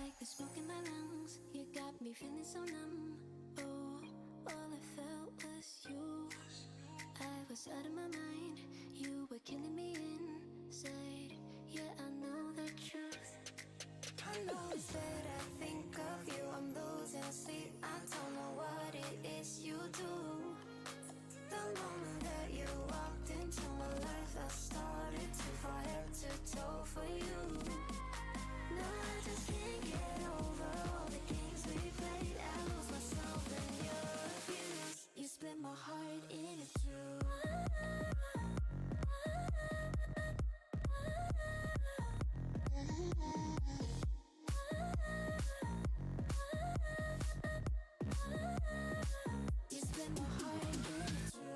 like the smoke in my lungs. You got me feeling so numb. Oh, all I felt was you. I was out of my mind. You were killing me inside. Yeah, I know the truth. I know it's that I think of you. I'm losing sleep. I don't know what it is you do. The moment that you walked into my life, I started to fall head to toe for you. No, I just can't get over all the games we played. I lose myself in your abuse. You split my heart in two. You split my heart in two.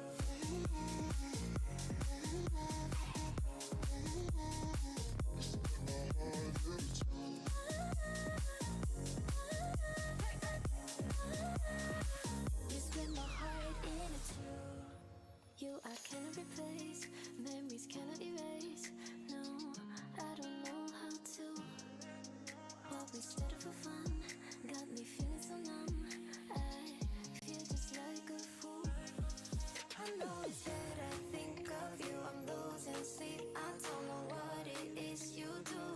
You split my heart in two. You I cannot replace, memories cannot erase. No, I don't know how to. What we started for fun got me feeling so numb. I feel just like a fool. I know it's that I think of you. I'm losing sleep. I don't know what it is you do.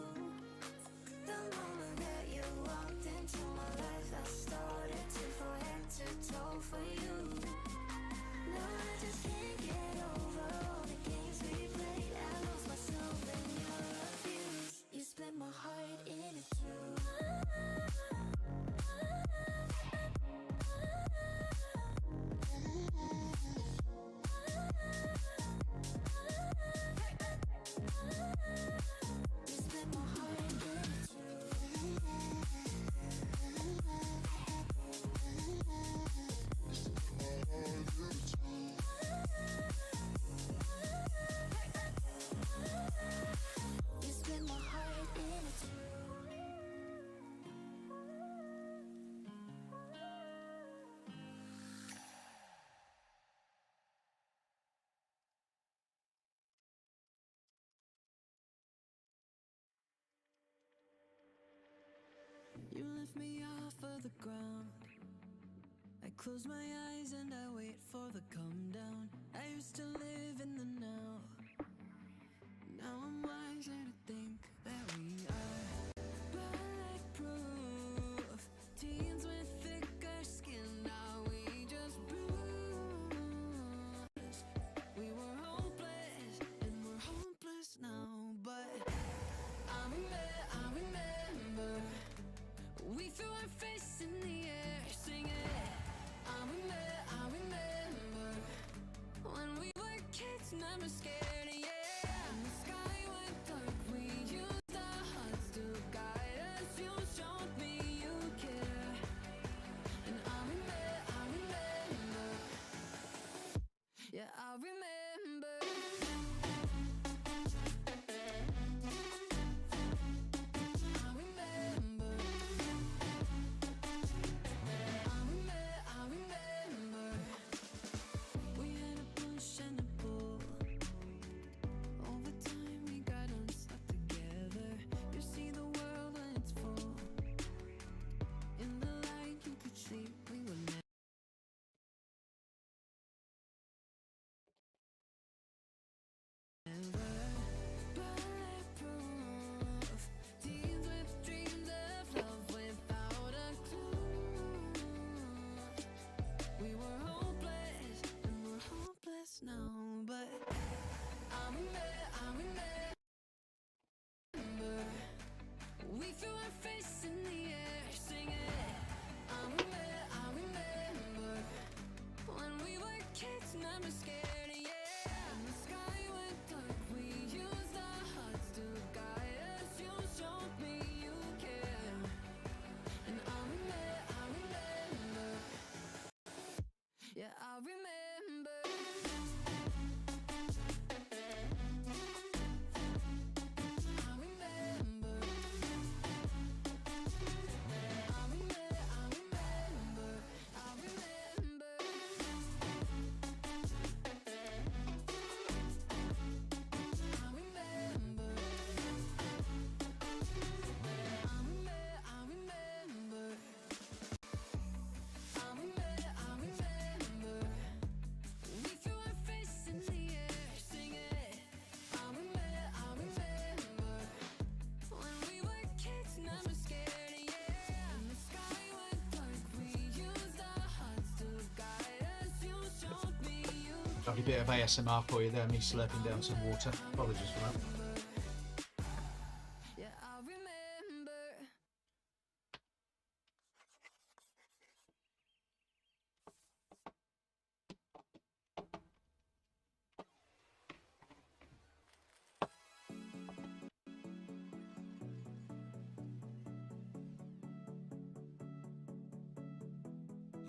The moment that you walked into my life, I started to fall head to toe for you. No, I just can't get over all the games we played. I lost myself in your abuse. You split my heart in two. You split my heart in two. You split my heart in two. You lift me off of the ground. I close my eyes and I wait for the come down. I used to live in the now. Now I'm wiser to think that we are bulletproof. Teens with thicker skin, now we just bruise. We were hopeless and we're hopeless now. But I remember we threw our fists in the air, singing. I remember when we were kids, never scared, yeah. And the sky went dark, we used our hearts to guide us. You showed me you care, and I remember, yeah, I remember. I remember. We had a push and a pull. Lovely bit of ASMR for you there, me slurping down some water. Apologies for that. Yeah, I remember.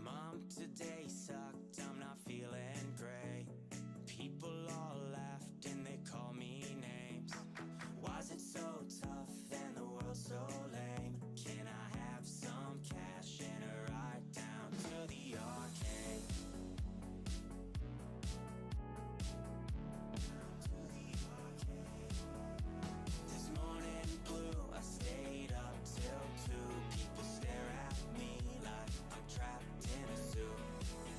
Mom, today sucked, I'm not feeling great. People all laughed and they call me names. Why's it so tough and the world so lame? Can I have some cash and a ride down to the arcade? This morning blue, I stayed up till 2. People stare at me like I'm trapped in a zoo.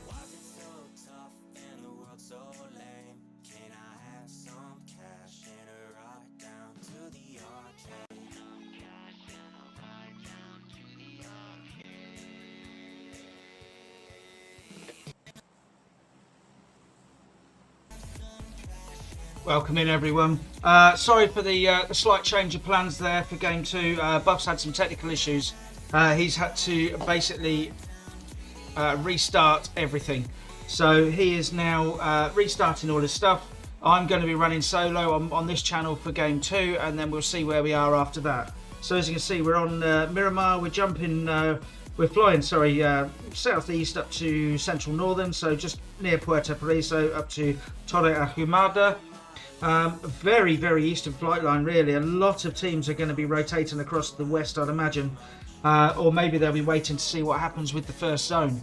Why's it so tough and the world so lame? Can I have some cash and a ride down to the arcade? Welcome in, everyone. Sorry for the slight change of plans there for Game 2. Buff's had some technical issues. He's had to basically restart everything. So he is now restarting all his stuff. I'm going to be running solo on this channel for Game 2, and then we'll see where we are after that. So as you can see, we're on Miramar. We're jumping, we're flying, sorry, southeast up to central northern, so just near Puerto Paraiso up to Torre Ahumada. Very, very eastern flight line, really. A lot of teams are going to be rotating across the west, I'd imagine. Or maybe they'll be waiting to see what happens with the first zone.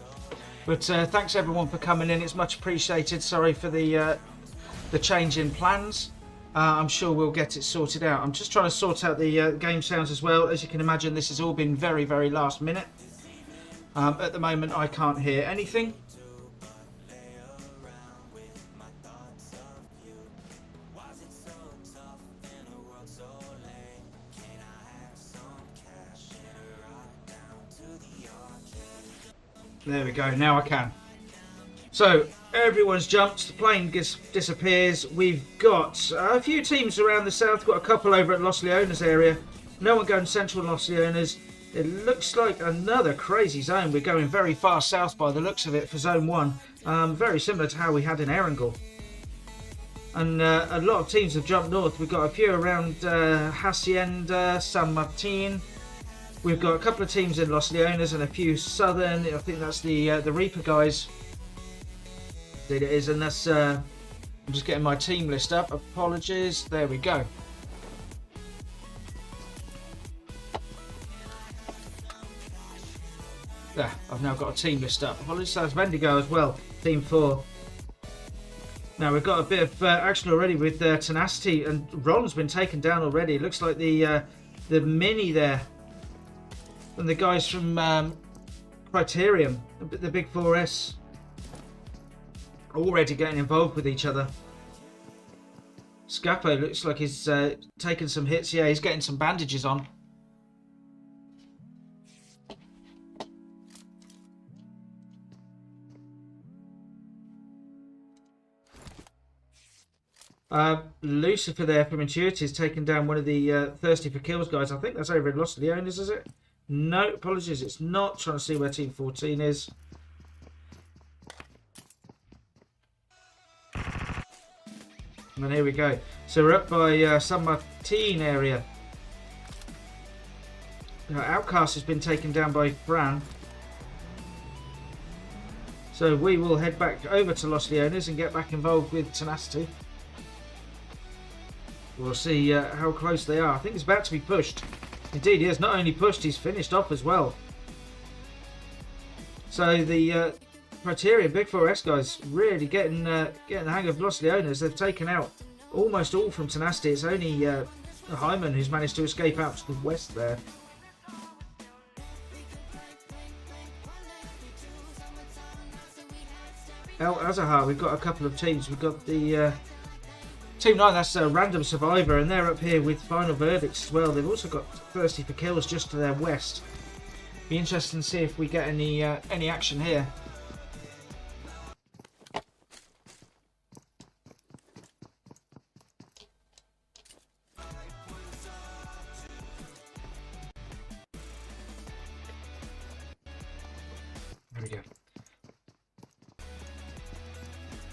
But thanks everyone for coming in. It's much appreciated. Sorry for the change in plans. I'm sure we'll get it sorted out. I'm just trying to sort out the game sounds as well. As you can imagine, this has all been very, very last minute. At the moment, I can't hear anything. There we go, now I can. So, everyone's jumped, the plane disappears. We've got a few teams around the south, got a couple over at Los Leones area. No one going central Los Leones. It looks like another crazy zone. We're going very far south by the looks of it for Zone 1. Very similar to how we had in Erangel. And a lot of teams have jumped north. We've got a few around Hacienda, San Martin. We've got a couple of teams in Los Leones and a few southern. I think that's the Reaper guys. Indeed it is, and that's. I'm just getting my team list up. Apologies. There we go. There, I've now got a team list up. Apologies. That's Vendigo as well. Team 4. Now we've got a bit of action already with Tenacity, and Ron's been taken down already. It looks like the mini there. And the guys from Criterion, the Big 4S, already getting involved with each other. Scapo looks like he's taking some hits. Yeah, he's getting some bandages on. Lucifer there from Intuitive is taking down one of the Thirsty for Kills guys. I think that's over in Los Leones, is it? No, apologies, it's not. Trying to see where Team 14 is. And here we go. So we're up by San Martin area. Outcast has been taken down by Fran. So we will head back over to Los Leones and get back involved with Tenacity. We'll see how close they are. I think it's about to be pushed. Indeed, he has not only pushed, he's finished off as well. So the Criterion Big 4S guys really getting the hang of Los Leones. They've taken out almost all from Tenacity. It's only Hyman who's managed to escape out to the west there. El Azahar, we've got a couple of teams. We've got the Team 9, that's a Random Survivor, and they're up here with Final Verdicts as well. They've also got Thirsty for Kills just to their west. Be interesting to see if we get any action here.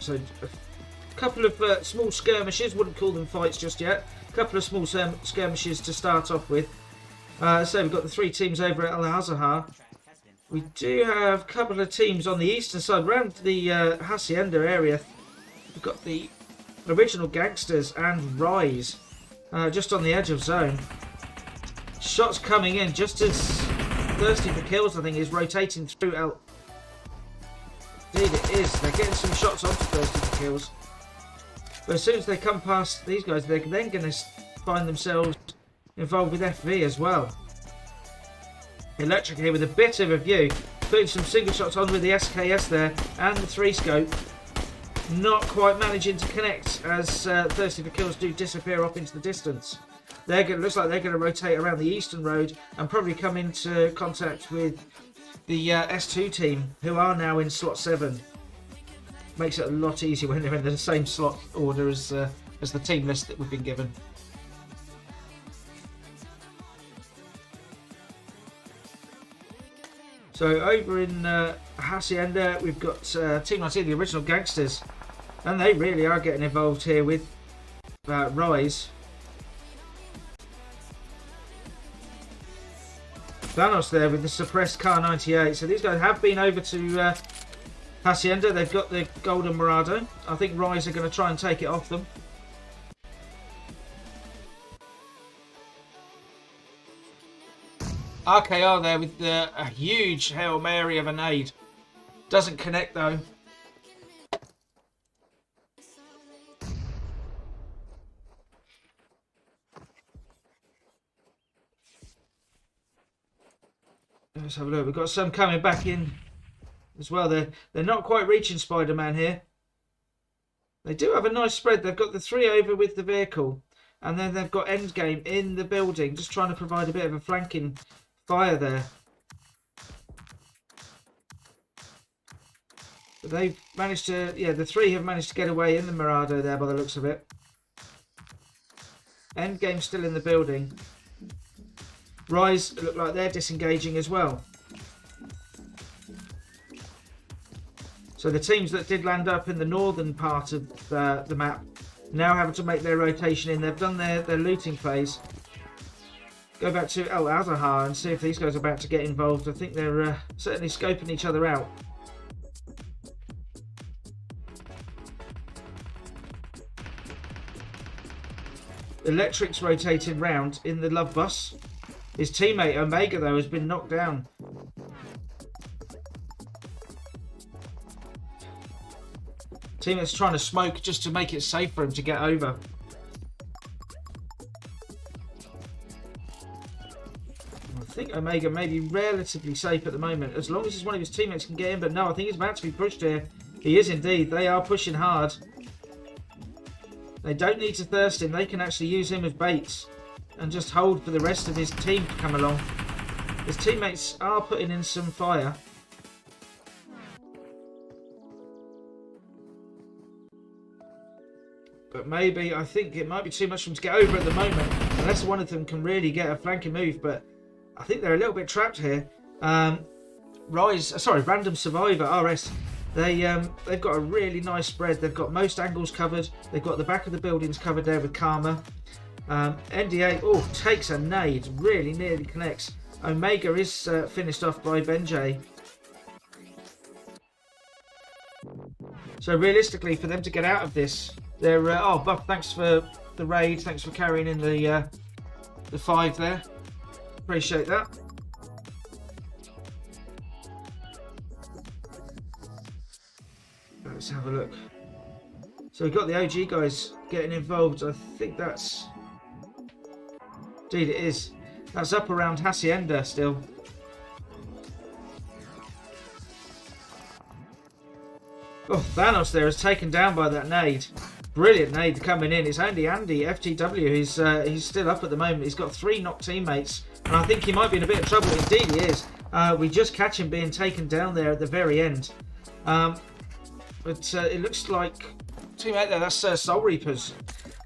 So a couple of small skirmishes, wouldn't call them fights just yet. A couple of small skirmishes to start off with. So we've got the 3 teams over at Al-Azhar. We do have a couple of teams on the eastern side, around the Hacienda area. We've got the original Gangsters and Rise, just on the edge of zone. Shots coming in just as Thirsty for Kills, I think, is rotating through L. Indeed it is. They're getting some shots onto Thirsty for Kills. But as soon as they come past these guys, they're then going to find themselves involved with FV as well. Electric here with a bit of a view, putting some single shots on with the SKS there and the 3-scope. Not quite managing to connect as Thirsty for Kills do disappear off into the distance. Looks like they're going to rotate around the eastern road and probably come into contact with the S2 team, who are now in slot 7. Makes it a lot easier when they're in the same slot order as the team list that we've been given. So over in Hacienda, we've got Team 19, the original Gangsters, and they really are getting involved here with Rise. Thanos there with the suppressed Car 98. So these guys have been over to Hacienda. They've got the Golden Morado. I think Rise are going to try and take it off them. RKR there with a huge Hail Mary of a nade. Doesn't connect though. Let's have a look. We've got some coming back in as well. They're not quite reaching Spider-Man here. They do have a nice spread. They've got the 3 over with the vehicle. And then they've got Endgame in the building. Just trying to provide a bit of a flanking fire there. But they've managed to... Yeah, the 3 have managed to get away in the Mirado there by the looks of it. Endgame still in the building. Rise look like they're disengaging as well. So the teams that did land up in the northern part of the map now having to make their rotation in. They've done their looting phase. Go back to Al-Azhar and see if these guys are about to get involved. I think they're certainly scoping each other out. Electric's rotating round in the Love Bus. His teammate Omega though has been knocked down. Teammate's trying to smoke just to make it safe for him to get over. I think Omega may be relatively safe at the moment, as long as one of his teammates can get in, but no, I think he's about to be pushed here. He is indeed. They are pushing hard. They don't need to thirst him. They can actually use him as baits and just hold for the rest of his team to come along. His teammates are putting in some fire. But maybe, I think it might be too much for them to get over at the moment, unless one of them can really get a flanking move. But I think they're a little bit trapped here. Random Survivor, RS, they've got a really nice spread. They've got most angles covered. They've got the back of the buildings covered there with Karma. NDA, takes a nade, really nearly connects. Omega is finished off by Benjay. So realistically, for them to get out of this, they're Buff, thanks for the raid, thanks for carrying in the 5 there. Appreciate that. Let's have a look. So we've got the OG guys getting involved. I think that's... Indeed it is. That's up around Hacienda still. Oh, Thanos there is taken down by that nade. Brilliant nade coming in. It's only Andy, FTW, he's still up at the moment. He's got 3 knocked teammates, and I think he might be in a bit of trouble. Indeed he is. We just catch him being taken down there at the very end. But it looks like teammate there, that's Soul Reapers,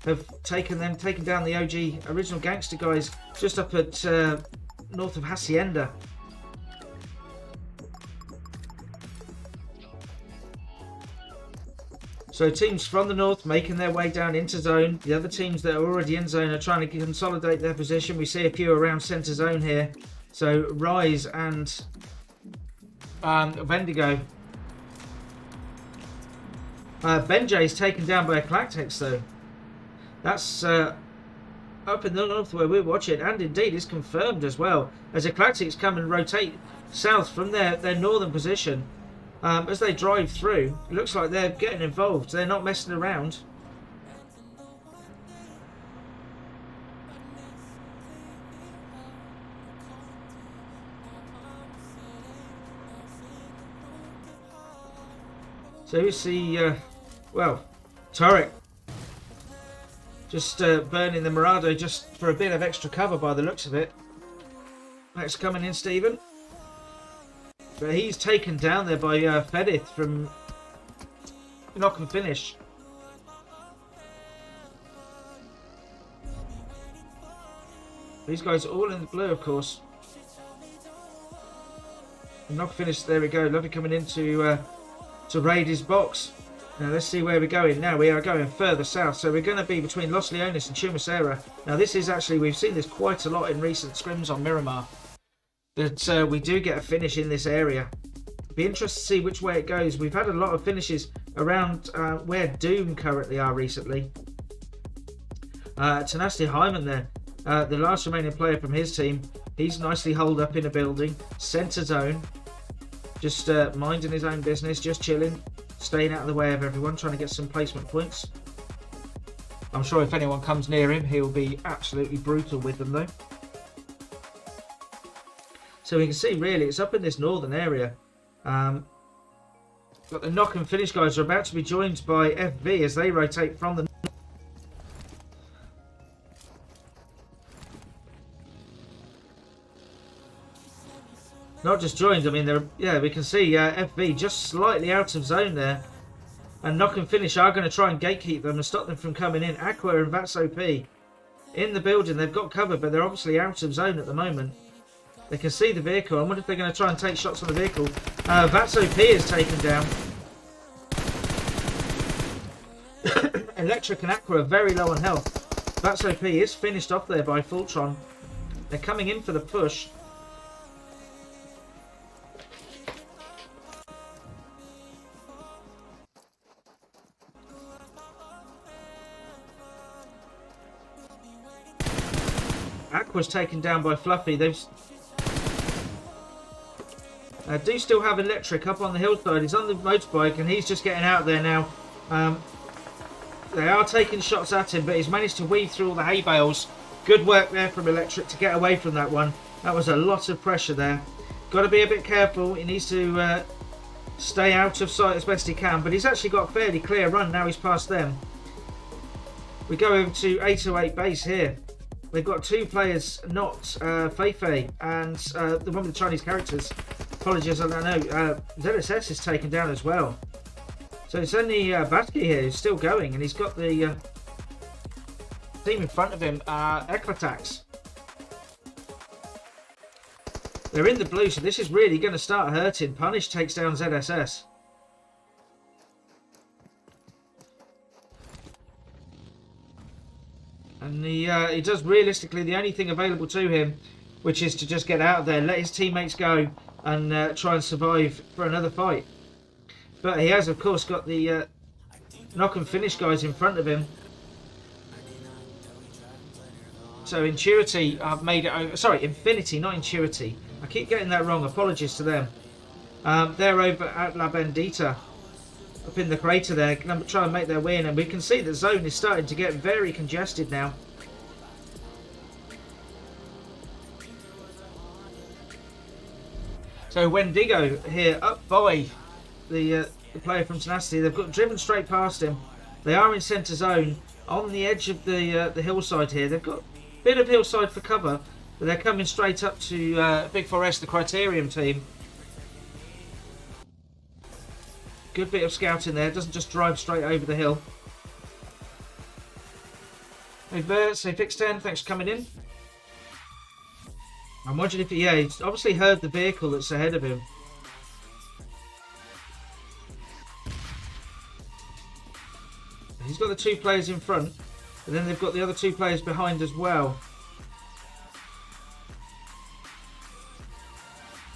have taken down the OG original gangster guys just up at north of Hacienda. So teams from the north making their way down into zone. The other teams that are already in zone are trying to consolidate their position. We see a few around centre zone here. So Rise and Vendigo. Benjay is taken down by Eclactics though. That's up in the north where we're watching, and indeed is confirmed as well, as Eclactics come and rotate south from their northern position. As they drive through, it looks like they're getting involved. They're not messing around. So we see, well, Turret just burning the Murado just for a bit of extra cover by the looks of it. Next coming in, Stephen. But he's taken down there by Fedith from Knock and Finish. These guys are all in the blue, of course. And Knock and Finish, there we go. Lovely coming in to raid his box. Now let's see where we're going. Now we are going further south, so we're going to be between Los Leones and Chumacera. Now this is actually, we've seen this quite a lot in recent scrims on Miramar, that we do get a finish in this area. Be interested to see which way it goes. We've had a lot of finishes around where Doom currently are recently. Tenacity Hyman there, the last remaining player from his team, he's nicely holed up in a building, centre zone, just minding his own business, just chilling, staying out of the way of everyone, trying to get some placement points. I'm sure if anyone comes near him, he'll be absolutely brutal with them though. So we can see really it's up in this northern area. Got the Knock and Finish guys are about to be joined by FV as they rotate from the not just joined, I mean, they're, yeah, we can see FV just slightly out of zone there. And Knock and Finish are going to try and gatekeep them and stop them from coming in. Aqua and Vats OP in the building. They've got cover, but they're obviously out of zone at the moment. They can see the vehicle. I wonder if they're going to try and take shots on the vehicle. Vats OP is taken down. Electric and Aqua are very low on health. Vats OP is finished off there by Fultron. They're coming in for the push. Aqua's taken down by Fluffy. They've do still have Electric up on the hillside. He's on the motorbike and he's just getting out there now. They are taking shots at him, but he's managed to weave through all the hay bales. Good work there from Electric to get away from that one. That was a lot of pressure there. Got to be a bit careful. He needs to stay out of sight as best he can, but he's actually got a fairly clear run now he's past them. We go over to 808 base here. They've got two players, not Feifei and the one with the Chinese characters. Apologies, I don't know. ZSS is taken down as well. So it's only Batki here who's still going, and he's got the team in front of him, Eclatax. They're in the blue, so this is really going to start hurting. Punish takes down ZSS. And he does realistically the only thing available to him, which is to just get out of there, let his teammates go, and try and survive for another fight. But he has, of course, got the Knock and Finish guys in front of him. So Intuity have made it over. Sorry, Infinity, not Intuity. I keep getting that wrong. Apologies to them. They're over at La Bendita, up in the crater there, going to try and make their way in, and we can see the zone is starting to get very congested now. So Wendigo here up by the player from Tenacity. They've got driven straight past him. They are in centre zone on the edge of the hillside here. They've got a bit of hillside for cover, but they're coming straight up to Big 4S, the Criterium team. Good bit of scouting there. Doesn't just drive straight over the hill. Hey Bert, say Fix 10, thanks for coming in. I'm wondering if he's obviously heard the vehicle that's ahead of him. other two players in front, and then they've got the other two players behind as well.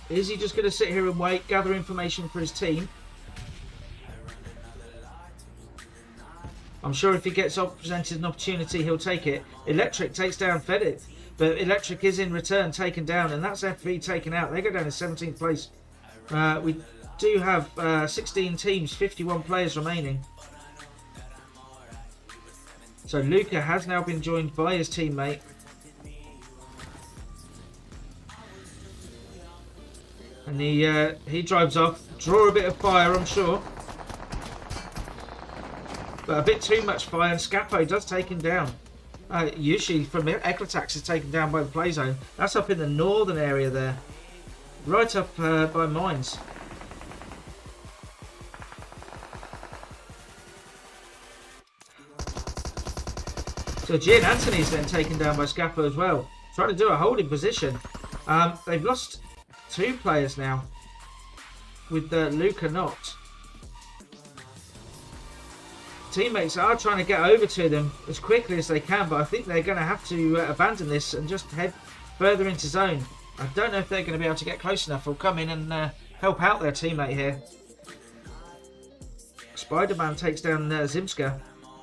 Is he just going to sit here and wait, gather information for his team? I'm sure if he gets presented an opportunity, he'll take it. Electric takes down Fedit, but Electric is in return taken down, and that's FV taken out. They go down to 17th place. We do have 16 teams, 51 players remaining. So Luca has now been joined by his teammate. And he drives off. Draw a bit of fire, I'm sure. But a bit too much fire, and Scapo does take him down. Usually from Eclatax is taken down by the play zone. That's up in the northern area there. Right up by mines. So Gian Anthony's then taken down by Scapo as well. Trying to do a holding position. They've lost 2 players now. With Luca not. Teammates are trying to get over to them as quickly as they can, but I think they're going to have to abandon this and just head further into zone. I don't know if they're going to be able to get close enough or come in and help out their teammate here. Spider-Man takes down Zimska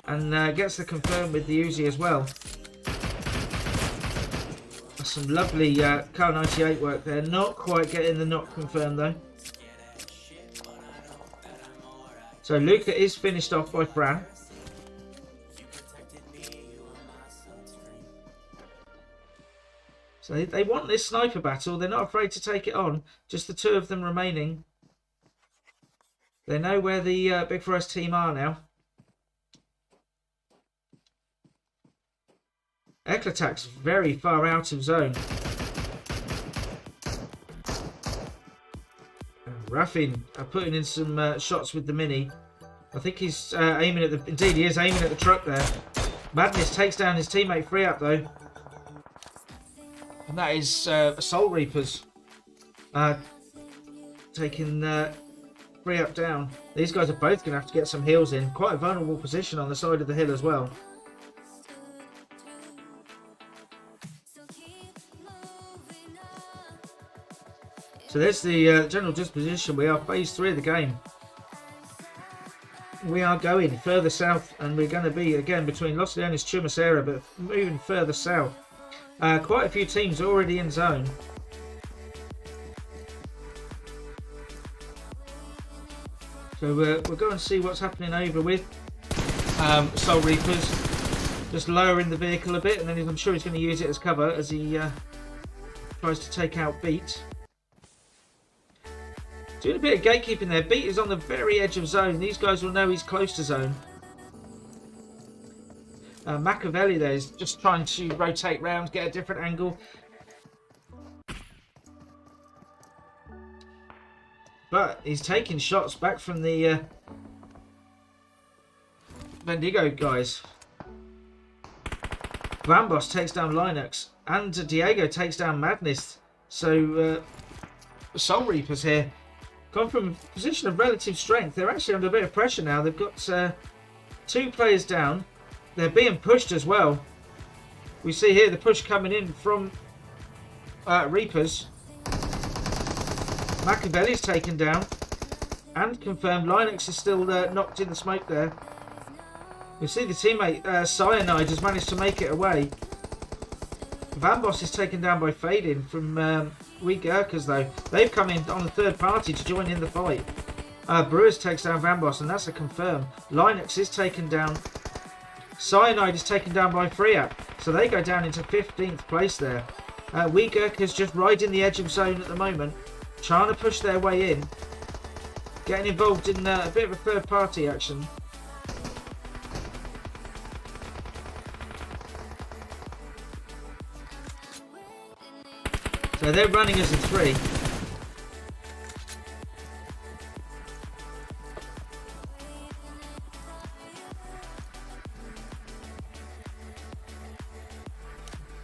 and gets the confirm with the Uzi as well. That's some lovely Car 98 work there. Not quite getting the knock confirmed though. So Luca is finished off by Fran. So they want this sniper battle. They're not afraid to take it on. Just the 2 of them remaining. They know where the Big Forest team are now. Eclatax very far out of zone. Raffin putting in some shots with the Mini. I think he's aiming at the... Indeed, he is aiming at the truck there. Madness takes down his teammate Free Up though. And that is Soul Reapers taking Free Up down. These guys are both going to have to get some heals in. Quite a vulnerable position on the side of the hill as well. So there's the general disposition. We are phase 3 of the game. We are going further south, and we're going to be again between Los Leones and Chumacera, but moving further south. Quite a few teams already in zone. So we'll go and see what's happening over with Soul Reapers. Just lowering the vehicle a bit, and then I'm sure he's going to use it as cover as he tries to take out Beat. Doing a bit of gatekeeping there. Beat is on the very edge of zone. These guys will know he's close to zone. Machiavelli there is just trying to rotate round, get a different angle. But he's taking shots back from the Bendigo guys. Vambos takes down Linux. And Diego takes down Madness. So Soul Reapers here. Gone from a position of relative strength. They're actually under a bit of pressure now. They've got 2 players down. They're being pushed as well. We see here the push coming in from Reapers. Machiavelli's taken down. And confirmed. Linux is still knocked in the smoke there. We see the teammate Cyanide has managed to make it away. Vambos is taken down by Fading from We Gurkhas though. They've come in on the third party to join in the fight. Brewers takes down Vambos, and that's a confirm. Linux is taken down. Cyanide is taken down by Freeap. So they go down into 15th place there. We Gurkhas just riding the edge of zone at the moment. Trying to push their way in. Getting involved in a bit of a third party action. So they're running as a 3.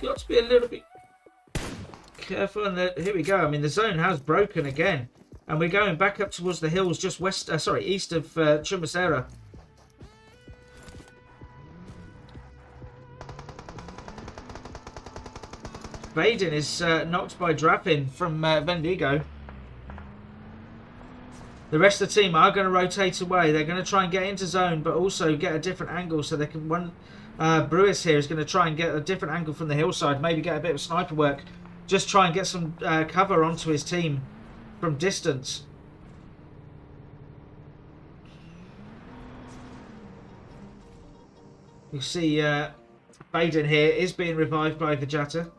Got to be a little bit careful. And here we go. I mean, the zone has broken again, and we're going back up towards the hills, just east of Chumacera. Baden is knocked by Drappin from Vendigo. The rest of the team are going to rotate away. They're going to try and get into zone, but also get a different angle so they can... Brewis here is going to try and get a different angle from the hillside, maybe get a bit of sniper work. Just try and get some cover onto his team from distance. You see Baden here is being revived by Vegeta.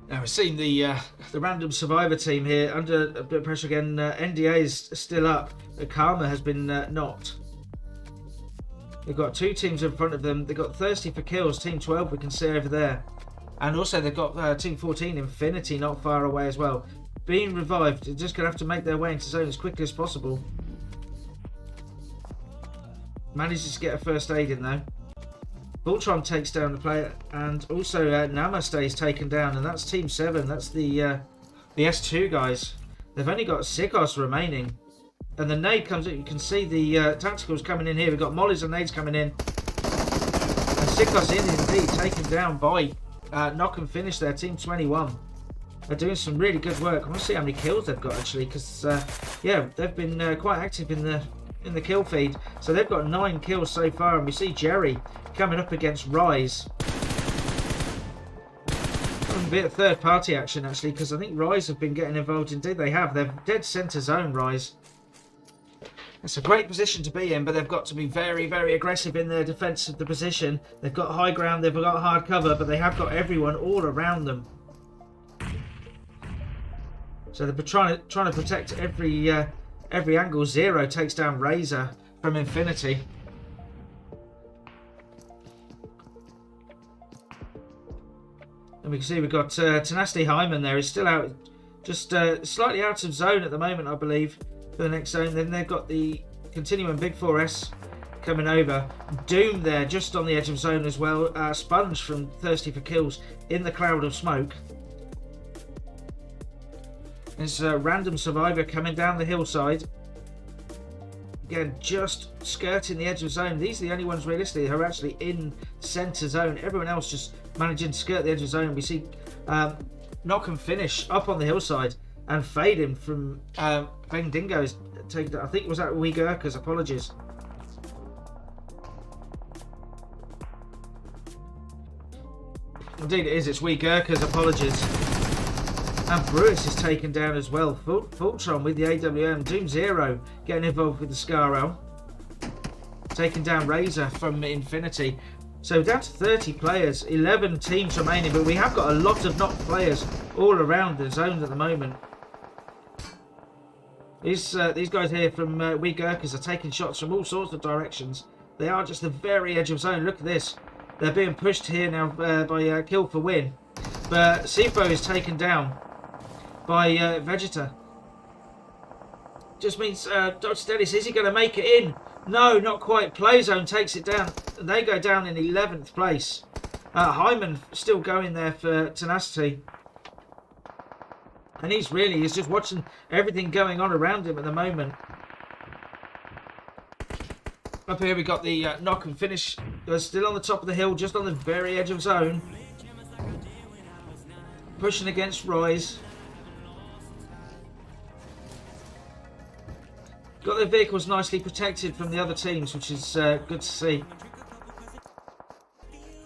Now we're seeing the random survivor team here under a bit of pressure again. NDA is still up. Karma has been knocked. They've got two teams in front of them. They've got Thirsty for Kills, Team 12 we can see over there. And also they've got Team 14, Infinity, not far away as well. Being revived, they're just going to have to make their way into zone as quickly as possible. Manages to get a first aid in though. Voltron takes down the player, and also Namaste is taken down, and that's Team 7. That's the S2 guys. They've only got Sikos remaining. And the nade comes in. You can see the tacticals coming in here. We've got mollies and nades coming in. And Sikos indeed taken down by Knock and Finish there, Team 21. They're doing some really good work. I want to see how many kills they've got actually, because yeah, they've been quite active in the kill feed. So they've got 9 kills so far, and we see Jerry coming up against Rise. A bit of third party action actually, because I think Rise have been getting involved. Indeed they have. They're dead centre zone, Rise. It's a great position to be in, but they've got to be very, very aggressive in their defence of the position. They've got high ground, they've got hard cover, but they have got everyone all around them. So they're trying to protect every angle. Zero takes down Razor from Infinity. And we can see we've got Tenacity Hyman there. He's still out, just slightly out of zone at the moment, I believe, for the next zone. Then they've got the Continuum Big 4S coming over. Doom there, just on the edge of zone as well. Sponge from Thirsty for Kills in the cloud of smoke. There's a random survivor coming down the hillside. Again, just skirting the edge of zone. These are the only ones realistically who are actually in centre zone. Everyone else just managing to skirt the edge of zone. We see Knock and Finish up on the hillside and fade him from Bang Dingo's taken. I think it was that Wee Gurkhas. Apologies. Indeed it is. It's Wee Gurkhas. Apologies. And Brewis is taken down as well. Fultron with the AWM. Doom Zero getting involved with the Scarrow. Taking down Razor from Infinity. So down to 30 players. 11 teams remaining. But we have got a lot of knocked players all around the zone at the moment. These guys here from Wee Gurkhas are taking shots from all sorts of directions. They are just the very edge of zone. Look at this. They're being pushed here now by Kill for Win. But Sifo is taken down by Vegeta. Just means Dodge Dennis, is he going to make it in? No, not quite. Playzone takes it down. They go down in 11th place. Hyman still going there for Tenacity. And he's just watching everything going on around him at the moment. Up here we got the Knock and Finish. They're still on the top of the hill, just on the very edge of zone. Pushing against Rise. Got their vehicles nicely protected from the other teams, which is good to see.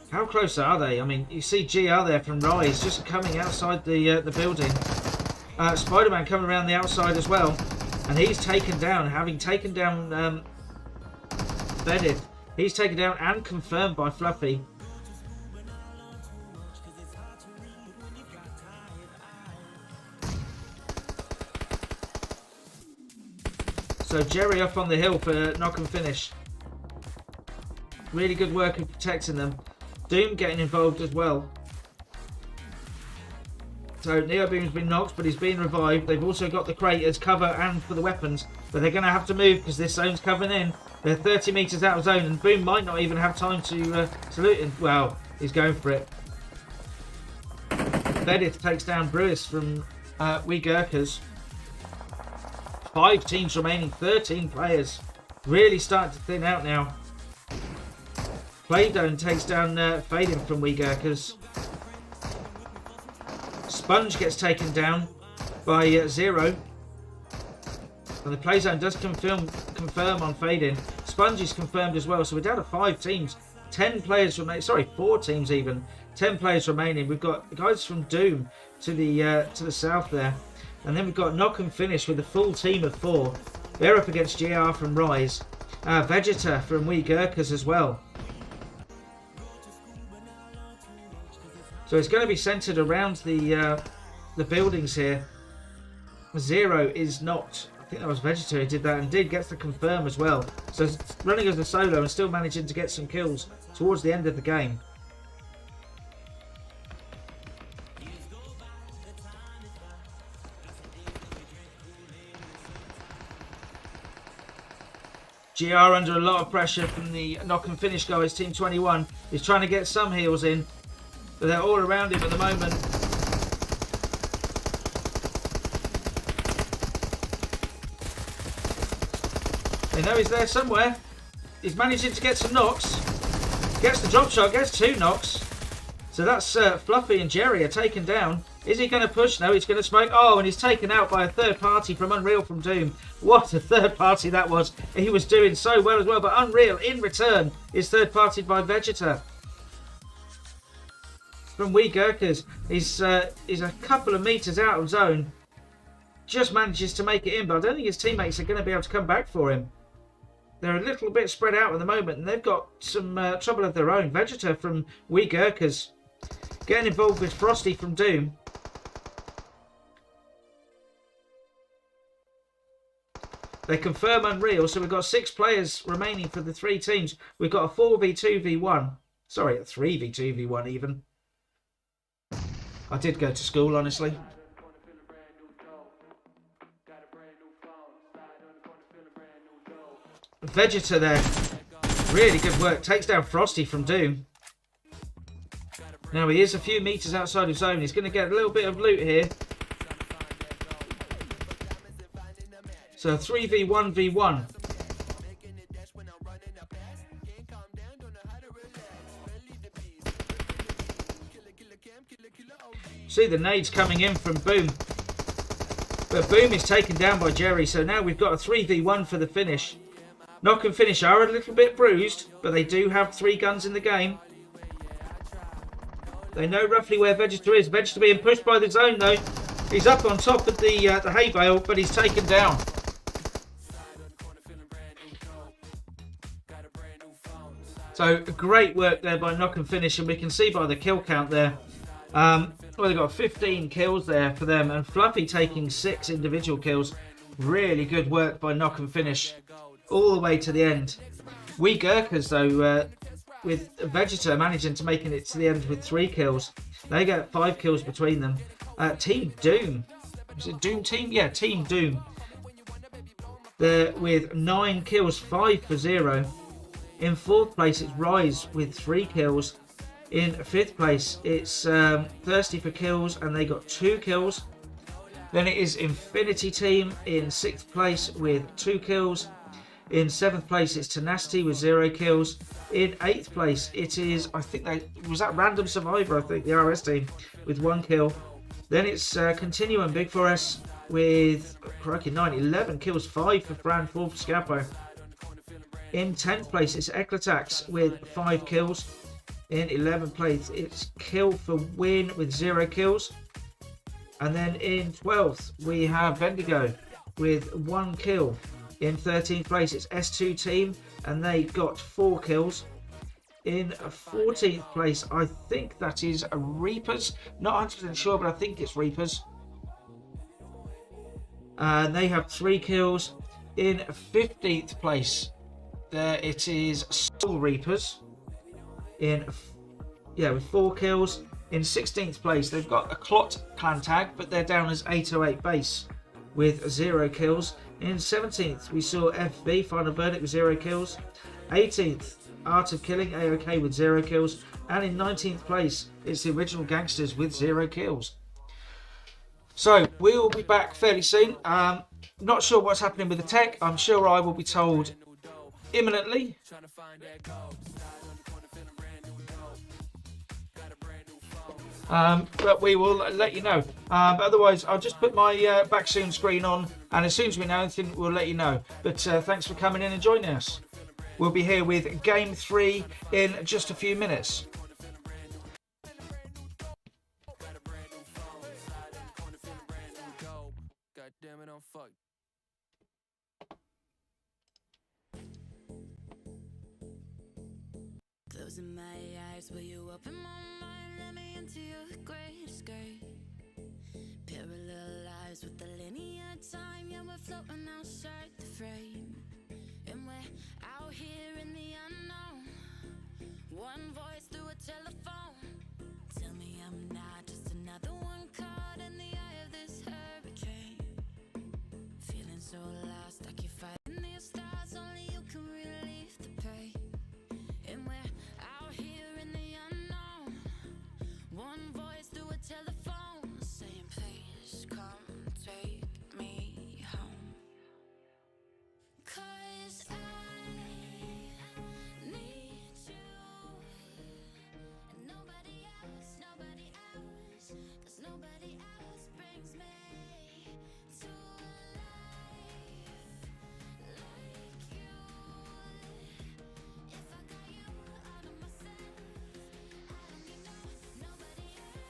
How close are they? I mean, you see GR there from Rise just coming outside the building. Spider-Man coming around the outside as well. And he's taken down, having taken down Bedith. He's taken down and confirmed by Fluffy. So Jerry up on the hill for Knock and Finish. Really good work of protecting them. Doom getting involved as well. So Neo Beam's been knocked, but he's been revived. They've also got the crate as cover and for the weapons. But they're going to have to move because this zone's coming in. They're 30 metres out of zone, and Boom might not even have time to salute him. Well, he's going for it. Vedith takes down Brewis from We Gurkhas. 5 teams remaining, 13 players. Really starting to thin out now. Playdone takes down Faden from We Gurkhas. Sponge gets taken down by Zero. And the Playzone does confirm on Faden. Sponge is confirmed as well. So we're down to 5 teams. 10 players remain. Sorry, 4 teams even. 10 players remaining. We've got guys from Doom to the south there. And then we've got Knock and Finish with a full team of 4. They're up against GR from Rise. Vegeta from We Gurkhas as well. So it's going to be centered around the buildings here. Zero is not. I think that was Vegeta who did that and gets the confirm as well. So it's running as a solo and still managing to get some kills towards the end of the game. GR under a lot of pressure from the Knock and Finish guys. Team 21 is trying to get some heals in, but they're all around him at the moment. They know he's there somewhere. He's managing to get some knocks. Gets the drop shot, gets 2 knocks. So that's Fluffy and Jerry are taken down. Is he going to push? No, he's going to smoke. Oh, and he's taken out by a third party from Unreal from Doom. What a third party that was. He was doing so well as well, but Unreal in return is third partied by Vegeta. From We Gurkhas, he's a couple of meters out of zone. Just manages to make it in, but I don't think his teammates are going to be able to come back for him. They're a little bit spread out at the moment, and they've got some trouble of their own. Vegeta from We Gurkhas getting involved with Frosty from Doom. They confirm Unreal, so we've got 6 players remaining for the 3 teams. We've got a 4v2v1. Sorry, a 3v2v1 even. I did go to school, honestly. Vegeta there. Really good work. Takes down Frosty from Doom. Now he is a few meters outside of zone. He's going to get a little bit of loot here. So 3v1v1. See the nades coming in from Boom. But Boom is taken down by Jerry. So now we've got a 3v1 for the finish. Knock and Finish are a little bit bruised, but they do have 3 guns in the game. They know roughly where Vegeta is. Vegeta being pushed by the zone though. He's up on top of the hay bale, but he's taken down. So great work there by Knock and Finish, and we can see by the kill count there. Well, they've got 15 kills there for them, and Fluffy taking 6 individual kills. Really good work by Knock and Finish all the way to the end. We Gurkhas though, with Vegeta managing to making it to the end with 3 kills. They get 5 kills between them. Team Doom. Is it Doom Team? Yeah, Team Doom. They're with 9 kills, 5 for 0. In 4th place, it's Rise with 3 kills. In 5th place, it's Thirsty for kills, and they got 2 kills. Then it is Infinity Team in 6th place with 2 kills. In 7th place, it's Tenacity with 0 kills. In 8th place, it is, I think was that Random Survivor, I think, the RS team, with 1 kill. Then it's Continuum Big 4S with, crikey, 11 kills, 5 for Fran, 4 for Scapo. In 10th place, it's Eclatax with 5 kills. In 11th place, it's Kill for Win with 0 kills. And then in 12th, we have Vendigo with 1 kill. In 13th place, it's S2 Team, and they got 4 kills. In 14th place, I think that is Reapers. Not 100% sure, but I think it's Reapers. And they have 3 kills. In 15th place, there it is Soul Reapers. With 4 kills. In 16th place, they've got a Clot clan tag, but they're down as 808 base with 0 kills. In 17th, we saw FB, Final Verdict, with 0 kills. 18th, Art of Killing, AOK with 0 kills. And in 19th place, it's the Original Gangsters with 0 kills. So we will be back fairly soon. Not sure what's happening with the tech. I'm sure I will be told imminently. But we will let you know. But otherwise, I'll just put my back soon screen on, and as soon as we know anything, we'll let you know. But thanks for coming in and joining us. We'll be here with Game 3 in just a few minutes. Closing my eyes, will you open my mind? Let me into your great escape. Parallel lives with the linear time. Yeah, we're floating outside the frame. And we're out here in the unknown. One voice through a telephone. Tell me I'm not just another one caught in the eye of this hurricane. Feeling so lost, I keep fighting these stars. Only you can relieve the pain. And we're out here in the unknown. One voice through a telephone saying, please come take me home. 'Cause I need you and nobody else, nobody else. 'Cause nobody else brings me to life like you. If I got you out of myself, I don't need nobody else.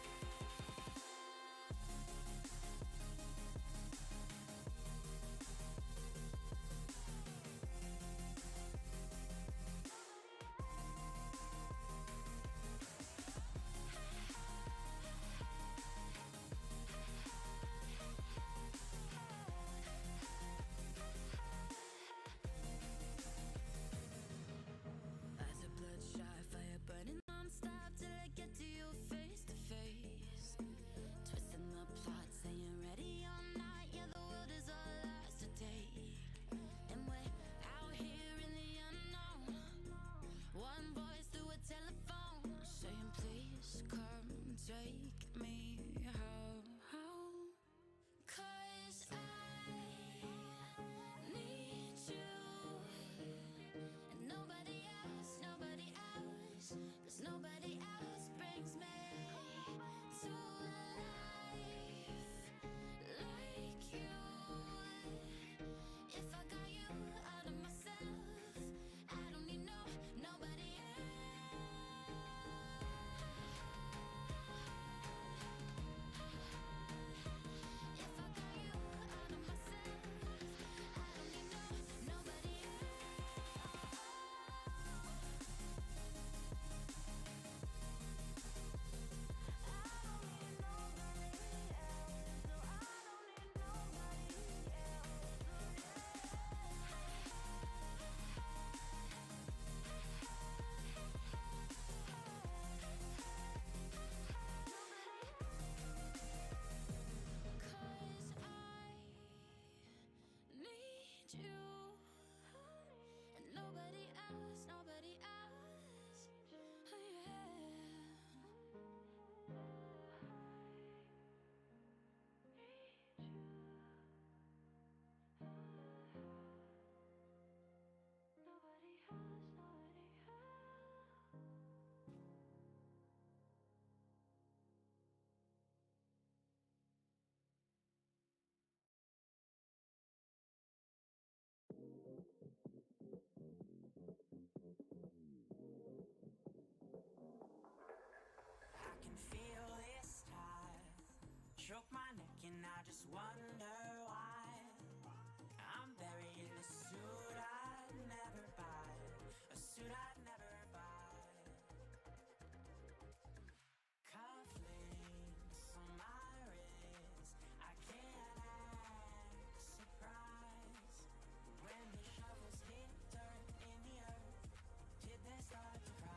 Eyes are bloodshot, fire burning non-stop till I get to you face to face. Twisting the plot, saying ready or not. Yeah, the world is all ours to take. And we're out here in the unknown. One voice through a telephone saying, please come take me home. 'Cause I need you and nobody else, nobody else. 'Cause nobody else brings me to life like you. If I got you out of myself, I don't need nobody else. If I got you out of myself, I don't need nobody else. Need you and nobody else, nobody else. I can feel this tide choke my neck and I just wonder why I'm buried in a suit I'd never buy, a suit I'd never buy. Cufflinks on my wrist, I can't act surprised. When the shovels hit dirt in the earth, did they start to cry?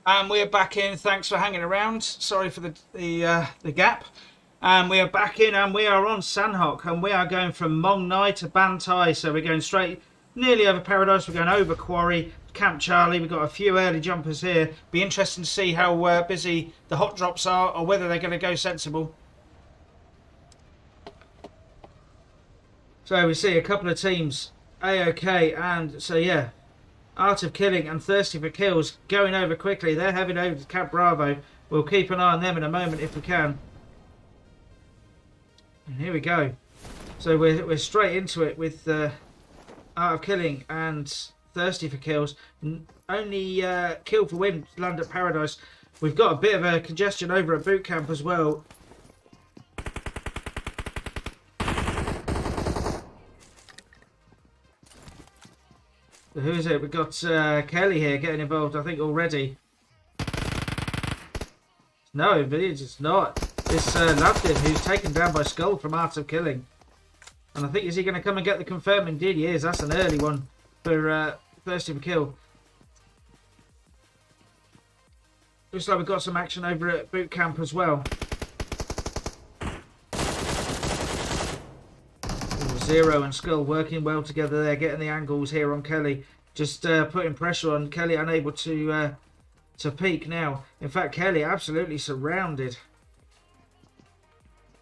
And we're back in. Thanks for hanging around. Sorry for the gap. And we are back in, and we are on Sanhok, and we are going from Mong Nai to Bantai. So we're going straight, nearly over Paradise. We're going over Quarry, Camp Charlie. We've got a few early jumpers here. Be interesting to see how busy the hot drops are, or whether they're going to go sensible. So we see a couple of teams, AOK, and so yeah, Art of Killing and Thirsty for Kills going over quickly. They're heading over to Camp Bravo. We'll keep an eye on them in a moment if we can. And here we go. So we're straight into it with Art of Killing and Thirsty for Kills. Only Kill for Win land at Paradise. We've got a bit of a congestion over at Boot Camp as well. So who is it? We've got Kelly here getting involved, I think, already. No, it's not. It's Lafton, who's taken down by Skull from Art of Killing. And I think, is he going to come and get the confirm? Indeed he is. That's an early one for Thirsty for Kill. Looks like we've got some action over at Boot Camp as well. Zero and Skull working well together there, getting the angles here on Kelly. Just putting pressure on Kelly, unable to peek now. In fact, Kelly absolutely surrounded.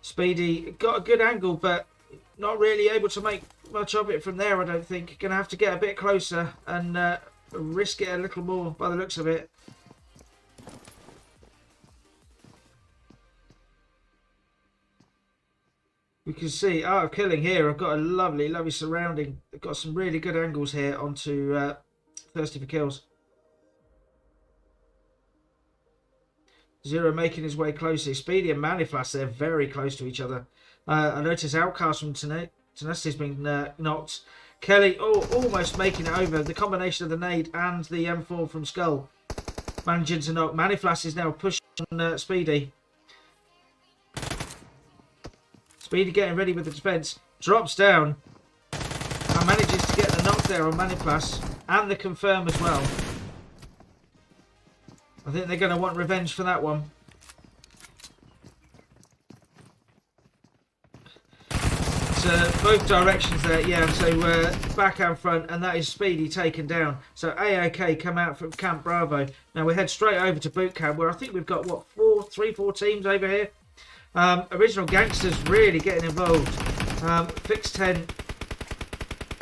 Speedy got a good angle, but not really able to make much of it from there, I don't think. Going to have to get a bit closer and risk it a little more by the looks of it. We can see Art of Killing here. I've got a lovely, lovely surrounding. They've got some really good angles here onto Thirsty for Kills. Zero making his way closely. Speedy and Maniflas, they're very close to each other. I notice Outcast from Tenacity's been knocked. Kelly almost making it over. The combination of the nade and the M4 from Skull managing to knock. Maniflas is now pushing Speedy. Speedy getting ready with the defence. Drops down. And manages to get the knock there on Maniflas. And the confirm as well. I think they're going to want revenge for that one. So both directions there. Yeah, so back and front. And that is Speedy taken down. So AOK come out from Camp Bravo. Now we head straight over to Boot Camp, where I think we've got, what, four teams over here. Original Gangsters really getting involved. Fix 10 and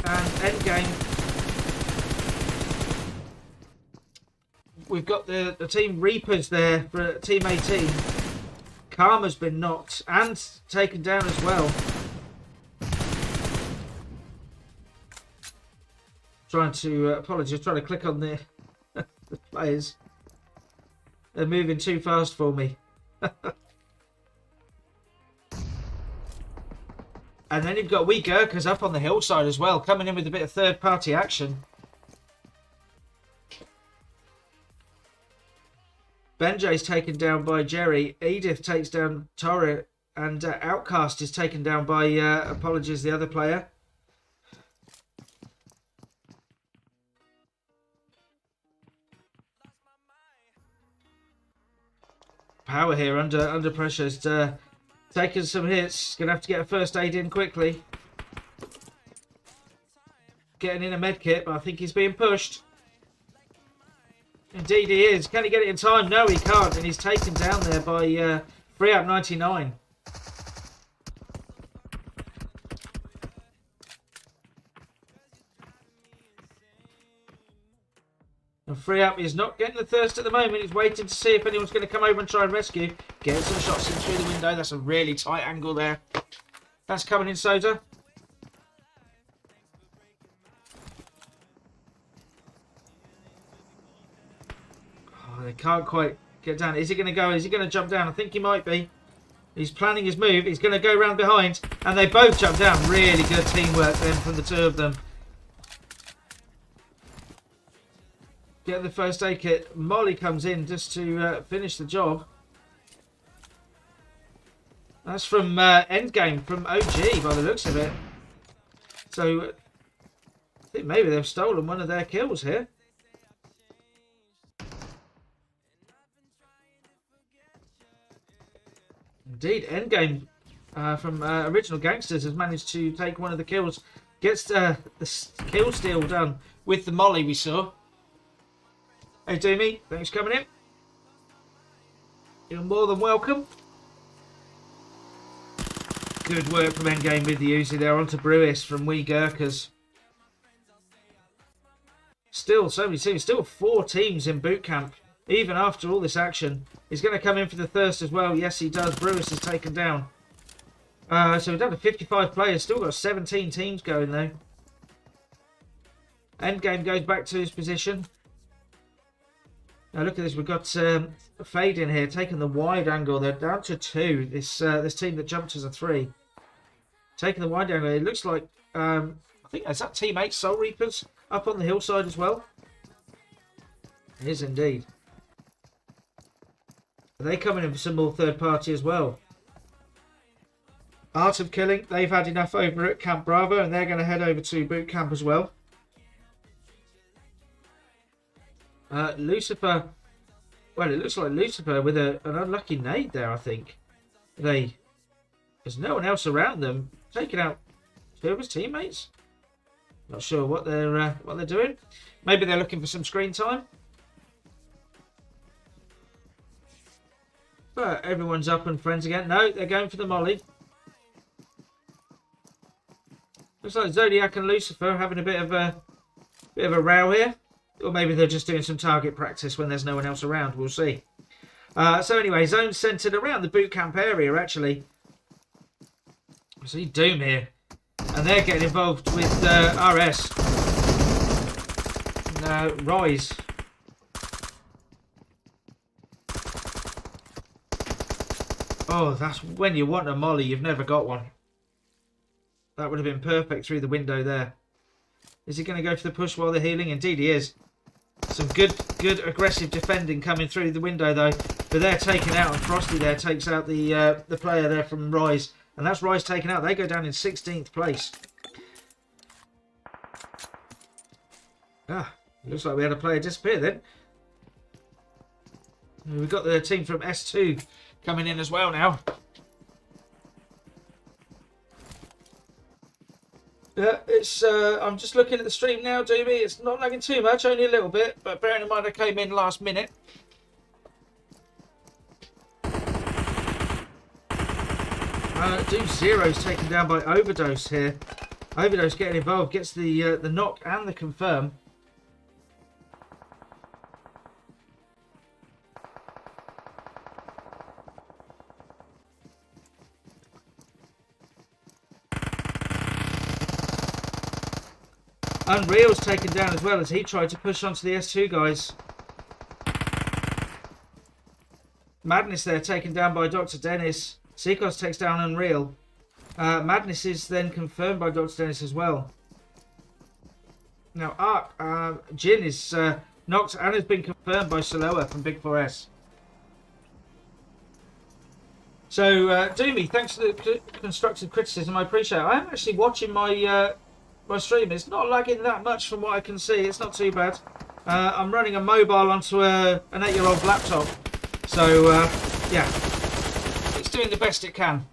Endgame. We've got the Team Reapers there for Team 18. Karma's been knocked and taken down as well. Trying to trying to click on the players. They're moving too fast for me. And then you've got Wee Gurkhas up on the hillside as well, coming in with a bit of third-party action. Benjay's taken down by Jerry. Edith takes down Torre. And Outcast is taken down by, Apologies, the other player. Power here under pressure. Is taking some hits. Going to have to get a first aid in quickly. Getting in a med kit, but I think he's being pushed. Indeed he is. Can he get it in time? No, he can't. And he's taken down there by 3 out 99. And Free Up is not getting the thirst at the moment. He's waiting to see if anyone's going to come over and try and rescue. Get some shots in through the window. That's a really tight angle there. That's coming in, Soda. Oh, they can't quite get down. Is he going to go? Is he going to jump down? I think he might be. He's planning his move. He's going to go round behind. And they both jump down. Really good teamwork then from the two of them. Get the first aid kit. Molly comes in just to finish the job. That's from Endgame, from OG by the looks of it. So I think maybe they've stolen one of their kills here. Indeed, Endgame from Original Gangsters has managed to take one of the kills. Gets the kill steal done with the molly we saw. Hey Doomy, thanks for coming in. You're more than welcome. Good work from Endgame with the Uzi there. On to Brewis from Wee Gurkhas. Still so many teams. Still 4 teams in boot camp. Even after all this action. He's going to come in for the thirst as well. Yes, he does. Brewis is taken down. So we're down to 55 players. Still got 17 teams going though. Endgame goes back to his position. Now look at this. We've got Fade in here taking the wide angle. They're down to 2. This team that jumped as a 3. Taking the wide angle. It looks like I think is that Team 8 Soul Reapers up on the hillside as well. It is indeed. Are they coming in for some more third party as well? Art of Killing, they've had enough over at Camp Bravo and they're going to head over to boot camp as well. Lucifer, well, it looks like Lucifer with an unlucky nade there, I think. There's no one else around them, taking out 2 of his teammates. Not sure what they're doing. Maybe they're looking for some screen time. But everyone's up and friends again. No, they're going for the molly. Looks like Zodiac and Lucifer having a bit of a row here. Or maybe they're just doing some target practice when there's no one else around. We'll see. So anyway, zones centered around the boot camp area, actually. I see Doom here. And they're getting involved with RS. And, Rise. Oh, that's when you want a molly. You've never got one. That would have been perfect through the window there. Is he going to go for the push while they're healing? Indeed he is. Some good aggressive defending coming through the window though. But they're taken out and Frosty there takes out the player there from Rise. And that's Rise taken out. They go down in 16th place. Looks like we had a player disappear then. We've got the team from S2 coming in as well now. Yeah, it's. I'm just looking at the stream now, Doomy. It's not lagging too much, only a little bit. But bearing in mind I came in last minute. Doom Zero's taken down by Overdose here. Overdose getting involved, gets the knock and the confirm. Unreal's taken down as well as he tried to push onto the S2 guys. Madness there taken down by Dr. Dennis. Seacross takes down Unreal. Madness is then confirmed by Dr. Dennis as well. Now Ark, Jin is knocked and has been confirmed by Saloa from Big 4S. So Doomy, thanks for the constructive criticism, I appreciate it. I am actually watching my my stream. It's not lagging that much from what I can see. It's not too bad. I'm running a mobile onto an 8-year-old laptop. So, yeah. It's doing the best it can.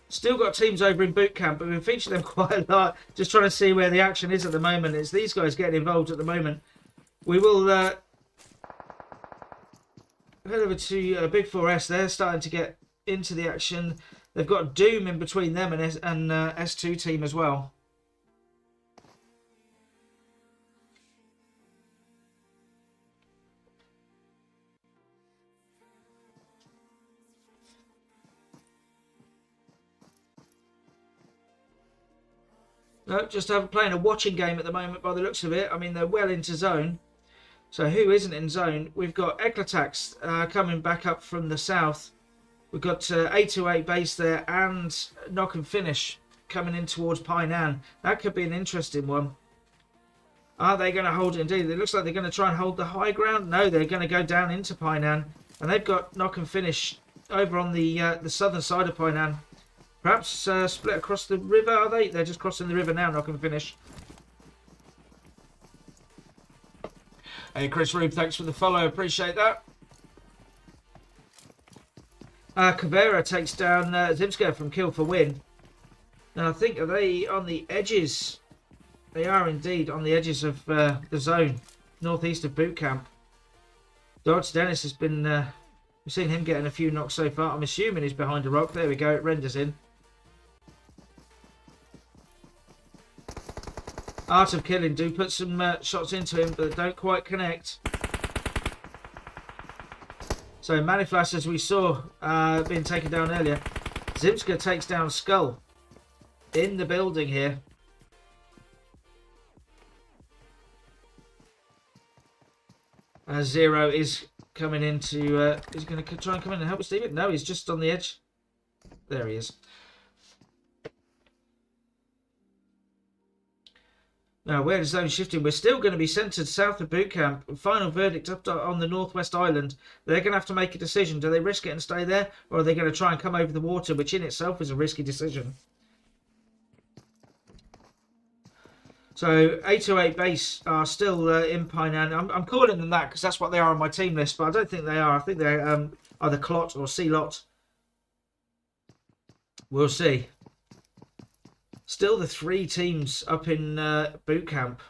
Still got teams over in boot camp, but we've featured them quite a lot. Just trying to see where the action is at the moment. It's these guys getting involved at the moment. We will... head over to Big 4S. They're starting to get into the action. They've got Doom in between them and S2 team as well. No, just playing a watching game at the moment by the looks of it. I mean, they're well into zone. So who isn't in zone? We've got Eclatax coming back up from the south. We've got 828 base there and Knock and Finish coming in towards Painan. That could be an interesting one. Are they going to hold it? Indeed, it looks like they're going to try and hold the high ground. No, they're going to go down into Painan. And they've got Knock and Finish over on the southern side of Painan. Perhaps split across the river, are they? They're just crossing the river now, Knock and Finish. Hey, Chris Rube, thanks for the follow. Appreciate that. Caveira takes down Zimska from kill for win. Now, I think, are they on the edges? They are indeed on the edges of the zone, northeast of boot camp. Dodge Dennis has been, we've seen him getting a few knocks so far. I'm assuming he's behind a rock. There we go, it renders in. Art of Killing do put some shots into him, but don't quite connect. So Maniflash, as we saw being taken down earlier, Zimska takes down Skull in the building here. Zero is coming into, he's going to try and come in and help Steven. No, he's just on the edge. There he is. Now, where is zone shifting? We're still going to be centred south of boot camp. Final verdict up on the northwest island. They're going to have to make a decision. Do they risk it and stay there? Or are they going to try and come over the water, which in itself is a risky decision? So 808 base are still in Painan. I'm calling them that because that's what they are on my team list, but I don't think they are. I think they're either Clot or C-Lot. We'll see. Still the three teams up in boot camp.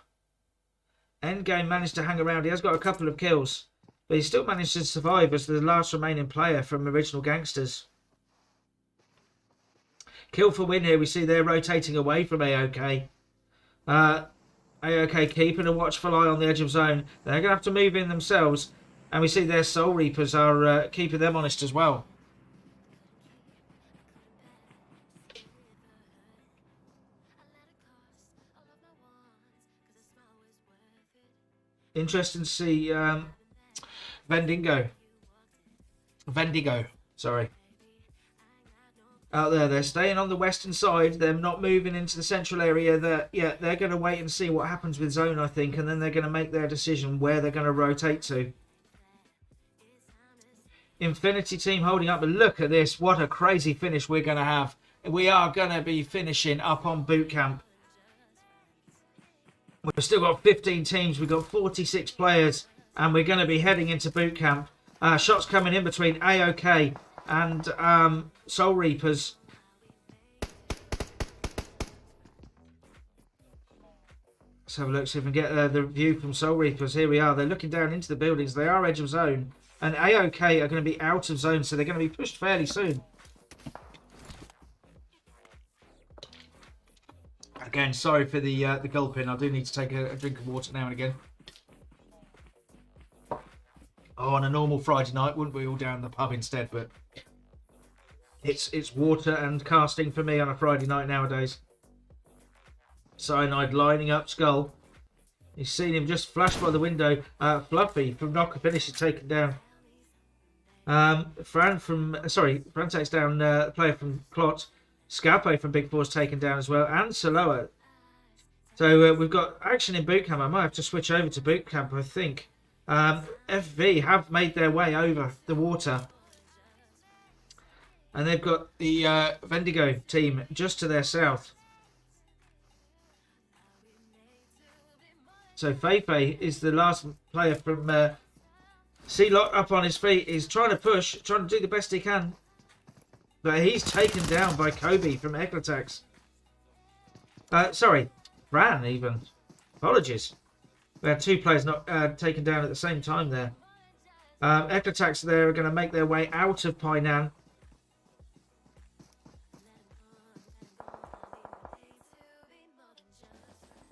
Endgame managed to hang around. He has got a couple of kills, but he still managed to survive as the last remaining player from Original Gangsters. Kill for win here. We see they're rotating away from AOK. AOK keeping a watchful eye on the edge of zone. They're going to have to move in themselves. And we see their Soul Reapers are keeping them honest as well. Interesting to see Vendigo, sorry. Out there, they're staying on the western side. They're not moving into the central area. They're going to wait and see what happens with zone, I think, and then they're going to make their decision where they're going to rotate to. Infinity team holding up, but look at this. What a crazy finish we're going to have. We are going to be finishing up on boot camp. We've still got 15 teams. We've got 46 players, and we're going to be heading into boot camp. Shots coming in between AOK and Soul Reapers. Let's have a look, see if we can get the view from Soul Reapers. Here we are. They're looking down into the buildings. They are edge of zone, and AOK are going to be out of zone, so they're going to be pushed fairly soon. Again, sorry for the gulping. I do need to take a drink of water now and again. Oh, on a normal Friday night, wouldn't we all down the pub instead? But it's water and casting for me on a Friday night nowadays. Cyanide lining up Skull. He's seen him just flash by the window. Fluffy from Knocker Finish is taken down. Fran takes down a player from Clot. Scapo from Big Four's taken down as well, and Saloa. So we've got action in boot camp. I might have to switch over to boot camp, I think. FV have made their way over the water. And they've got the Vendigo team just to their south. So Feifei is the last player from C-Lot up on his feet. He's trying to push, trying to do the best he can. But he's taken down by Kobe from Eclatax. Sorry, Fran even. Apologies. We had two players not taken down at the same time there. Eclatax there are going to make their way out of Painan.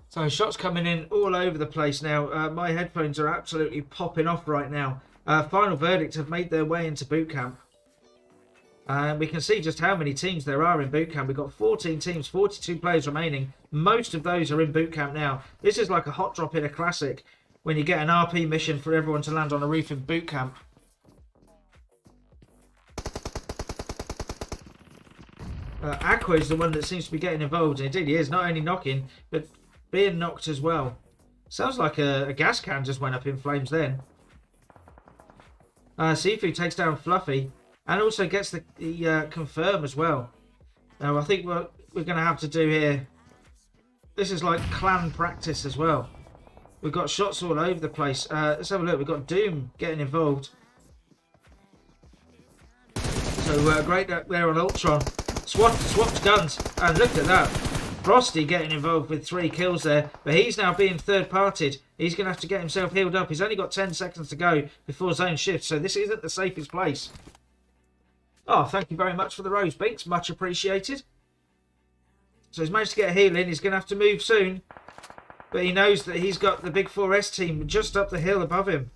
So shots coming in all over the place now. My headphones are absolutely popping off right now. Final Verdict have made their way into boot camp. And we can see just how many teams there are in boot camp. We've got 14 teams, 42 players remaining. Most of those are in boot camp now. This is like a hot drop in a classic when you get an RP mission for everyone to land on a roof in boot camp. Aqua is the one that seems to be getting involved. Indeed he is, not only knocking, but being knocked as well. Sounds like a gas can just went up in flames then. Seafood takes down Fluffy. And also gets the confirm as well. Now, I think what we're going to have to do here, this is like clan practice as well. We've got shots all over the place. Let's have a look. We've got Doom getting involved. So great there on Ultron. Swapped guns. And look at that. Frosty getting involved with 3 kills there. But he's now being third-parted. He's going to have to get himself healed up. He's only got 10 seconds to go before zone shift. So this isn't the safest place. Oh, thank you very much for the rose, Binks. Much appreciated. So he's managed to get a heal in. He's going to have to move soon. But he knows that he's got the big 4S team just up the hill above him.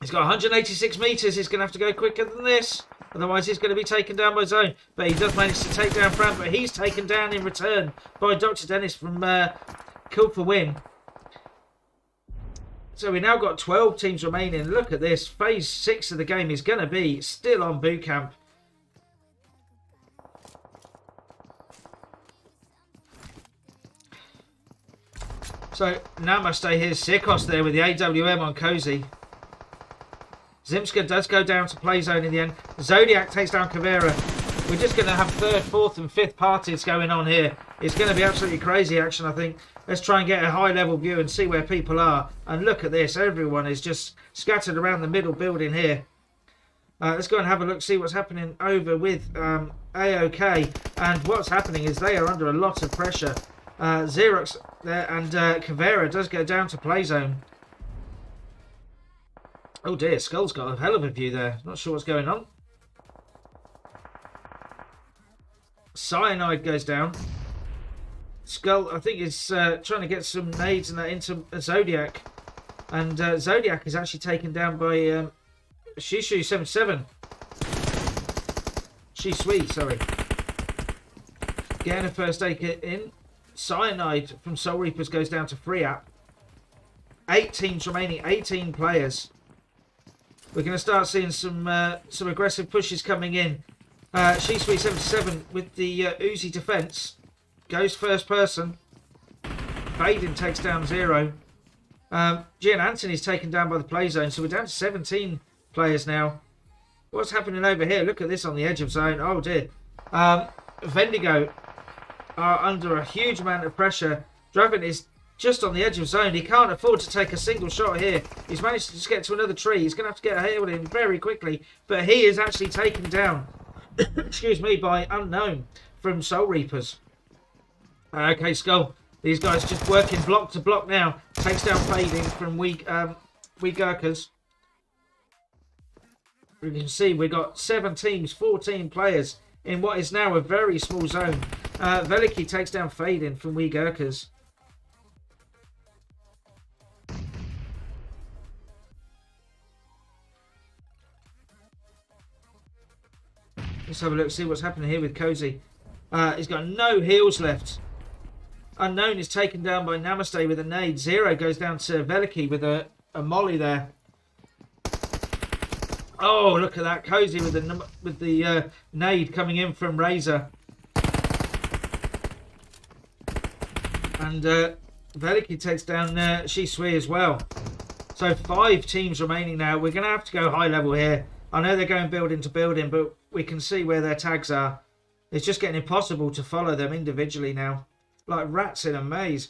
He's got 186 metres. He's going to have to go quicker than this. Otherwise, he's going to be taken down by zone. But he does manage to take down Fran. But he's taken down in return by Dr. Dennis from Kill for Win. So we now got 12 teams remaining. Look at this. Phase 6 of the game is going to be still on boot camp. So Namaste, here's Sirkos there with the AWM on Cozy. Zimska does go down to play zone in the end. Zodiac takes down Kavera. We're just going to have 3rd, 4th and 5th parties going on here. It's going to be absolutely crazy action, I think. Let's try and get a high level view and see where people are. And look at this. Everyone is just scattered around the middle building here. Let's go and have a look, see what's happening over with AOK. And what's happening is they are under a lot of pressure. Xerox there and Kavera does go down to play zone. Oh dear, Skull's got a hell of a view there. Not sure what's going on. Cyanide goes down. Skull, I think, is trying to get some nades and that into Zodiac. And Zodiac is actually taken down by Shishu 77. Shisui, sorry. Getting a first aid kit in. Cyanide from Soul Reapers goes down to Freeap. 8 teams remaining, 18 players. We're going to start seeing some aggressive pushes coming in. Shisui 77 with the Uzi defense. Goes first person. Baden takes down 0. Gian Anthony's taken down by the play zone. So we're down to 17 players now. What's happening over here? Look at this on the edge of zone. Oh dear. Vendigo are under a huge amount of pressure. Draven is just on the edge of zone. He can't afford to take a single shot here. He's managed to just get to another tree. He's going to have to get a hail in very quickly. But he is actually taken down, excuse me, by Unknown from Soul Reapers. Okay, Skull. These guys just working block to block now. Takes down Fading from We Gurkhas. You can see we've got 7 teams, 14 players in what is now a very small zone. Veliki takes down Fading from We Gurkhas. Let's have a look, see what's happening here with Cozy. He's got no heals left. Unknown is taken down by Namaste with a nade. 0 goes down to Veliki with a molly there. Oh, look at that. Cozy with the nade coming in from Razor. And Veliki takes down Shisui as well. So 5 teams remaining now. We're going to have to go high level here. I know they're going building to building, but we can see where their tags are. It's just getting impossible to follow them individually now. Like rats in a maze.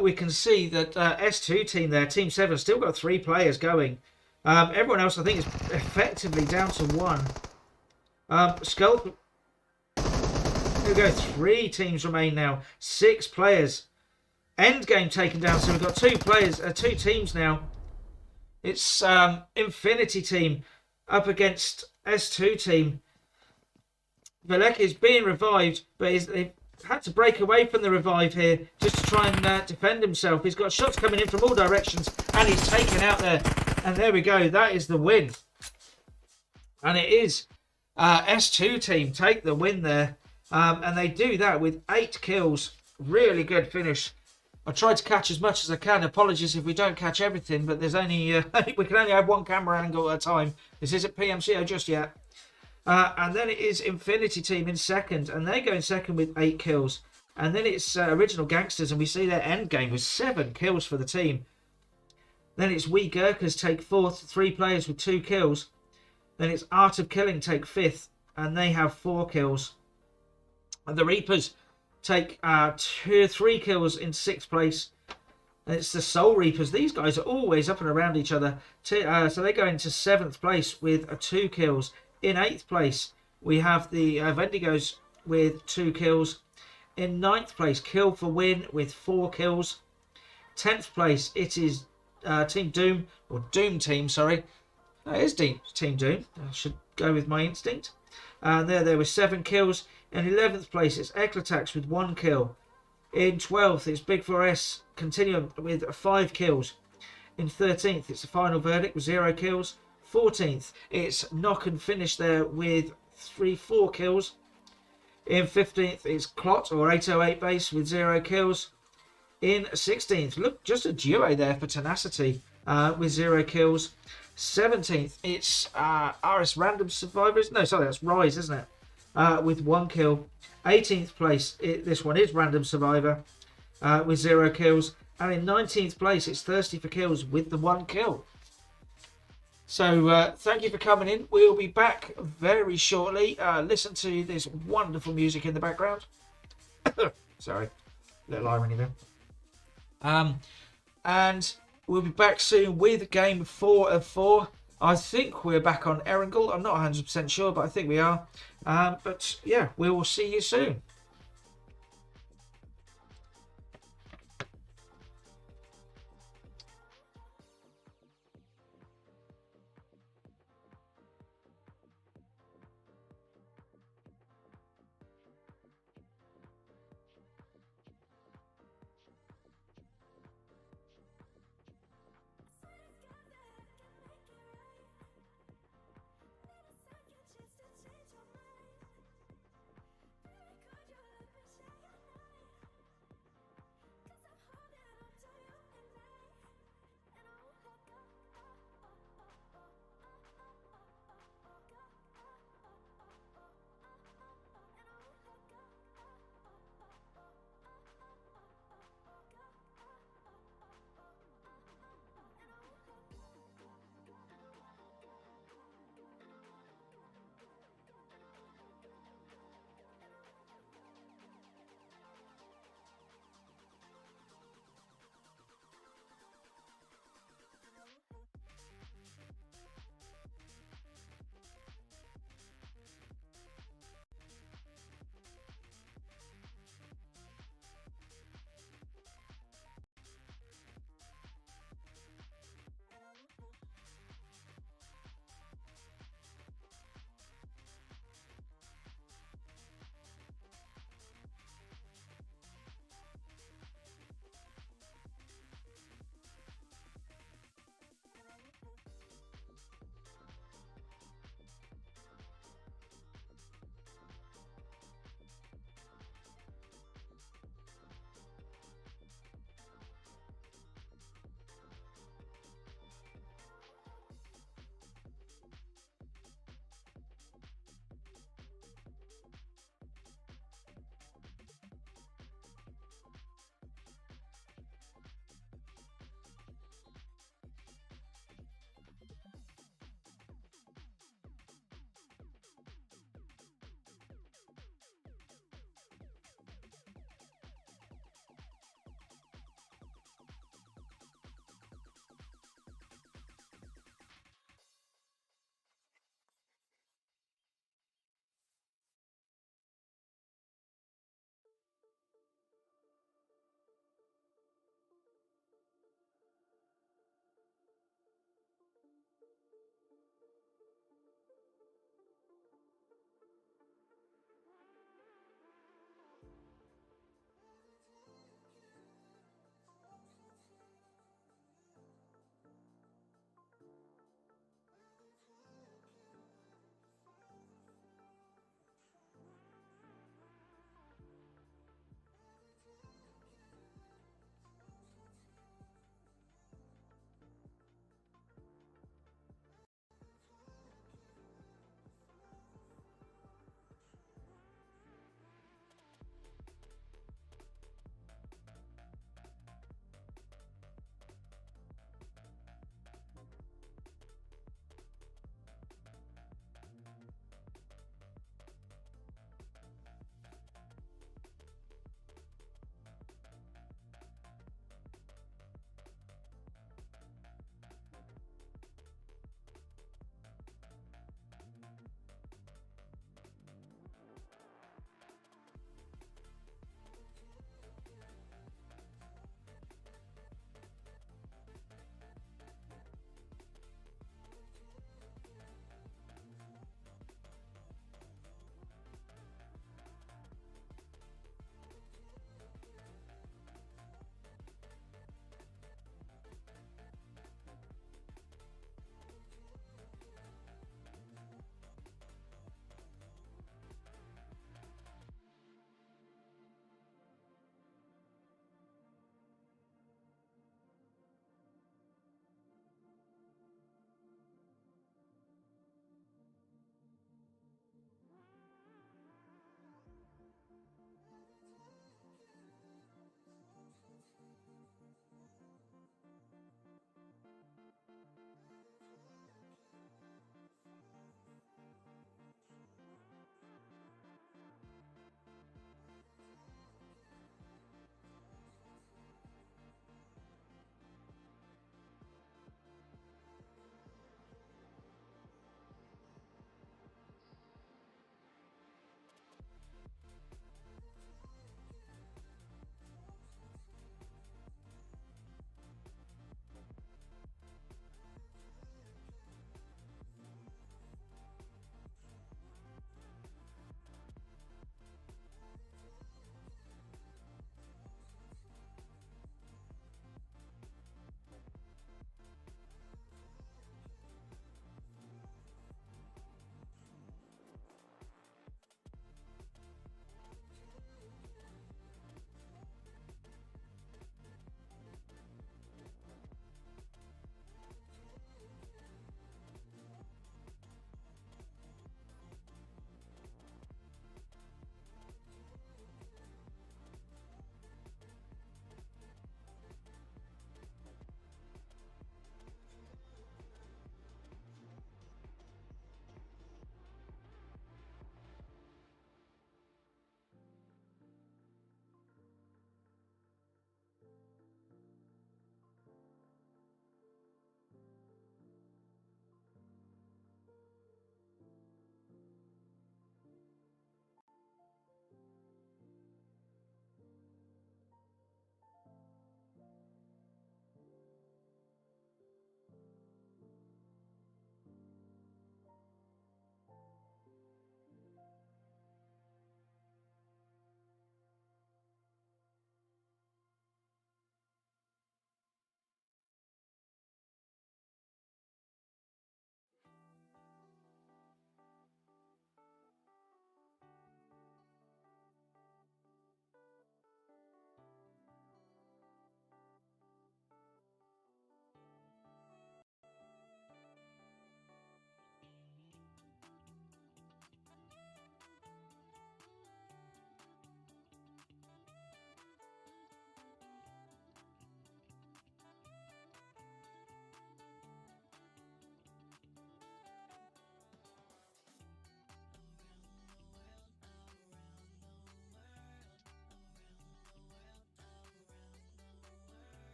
We can see that S2 team there, Team 7, still got 3 players going. Everyone else, I think, is effectively down to 1. Skull. Here we go. 3 teams remain now. 6 players. Endgame taken down. So we've got 2 players, 2 teams now. It's Infinity team up against S2 team. Velek is being revived, but they've had to break away from the revive here just to try and defend himself. He's got shots coming in from all directions, and he's taken out there. And there we go. That is the win. And it is S2 team take the win there. And they do that with 8 kills. Really good finish. I tried to catch as much as I can. Apologies if we don't catch everything, but there's only we can only have 1 camera angle at a time. This isn't PMCO just yet. And then it is Infinity team in second, and they go in second with 8 kills. And then it's Original Gangsters, and we see their end game with 7 kills for the team. Then it's We Gurkhas take 4th, 3 players with 2 kills. Then it's Art of Killing take 5th, and they have 4 kills. And the Reapers take 3 kills in 6th place. And it's the Soul Reapers. These guys are always up and around each other. So they go into 7th place with 2 kills. In 8th place, we have the Vendigos with 2 kills. In 9th place, Kill for Win with 4 kills. 10th place, it is Team Doom, or Doom Team, sorry. No, it is Team Doom. I should go with my instinct. And there were 7 kills. In 11th place, it's Eclatax with 1 kill. In 12th, it's Big 4S Continuum with 5 kills. In 13th, it's the Final Verdict with 0 kills. 14th, it's Knock and Finish there with 4 kills. In 15th, it's Clot or 808 Base with 0 kills. In 16th, look, just a duo there for Tenacity with 0 kills. 17th, it's RS Random Survivors. No, sorry, that's Rise, isn't it? With 1 kill. 18th place, this one is Random Survivor with 0 kills. And in 19th place, it's Thirsty for Kills with the 1 kill. So thank you for coming in. We'll be back very shortly. Listen to this wonderful music in the background. Sorry, little irony there. And we'll be back soon with game 4 of 4. I think we're back on Erangel. I'm not 100% sure, but I think we are. But yeah, we will see you soon.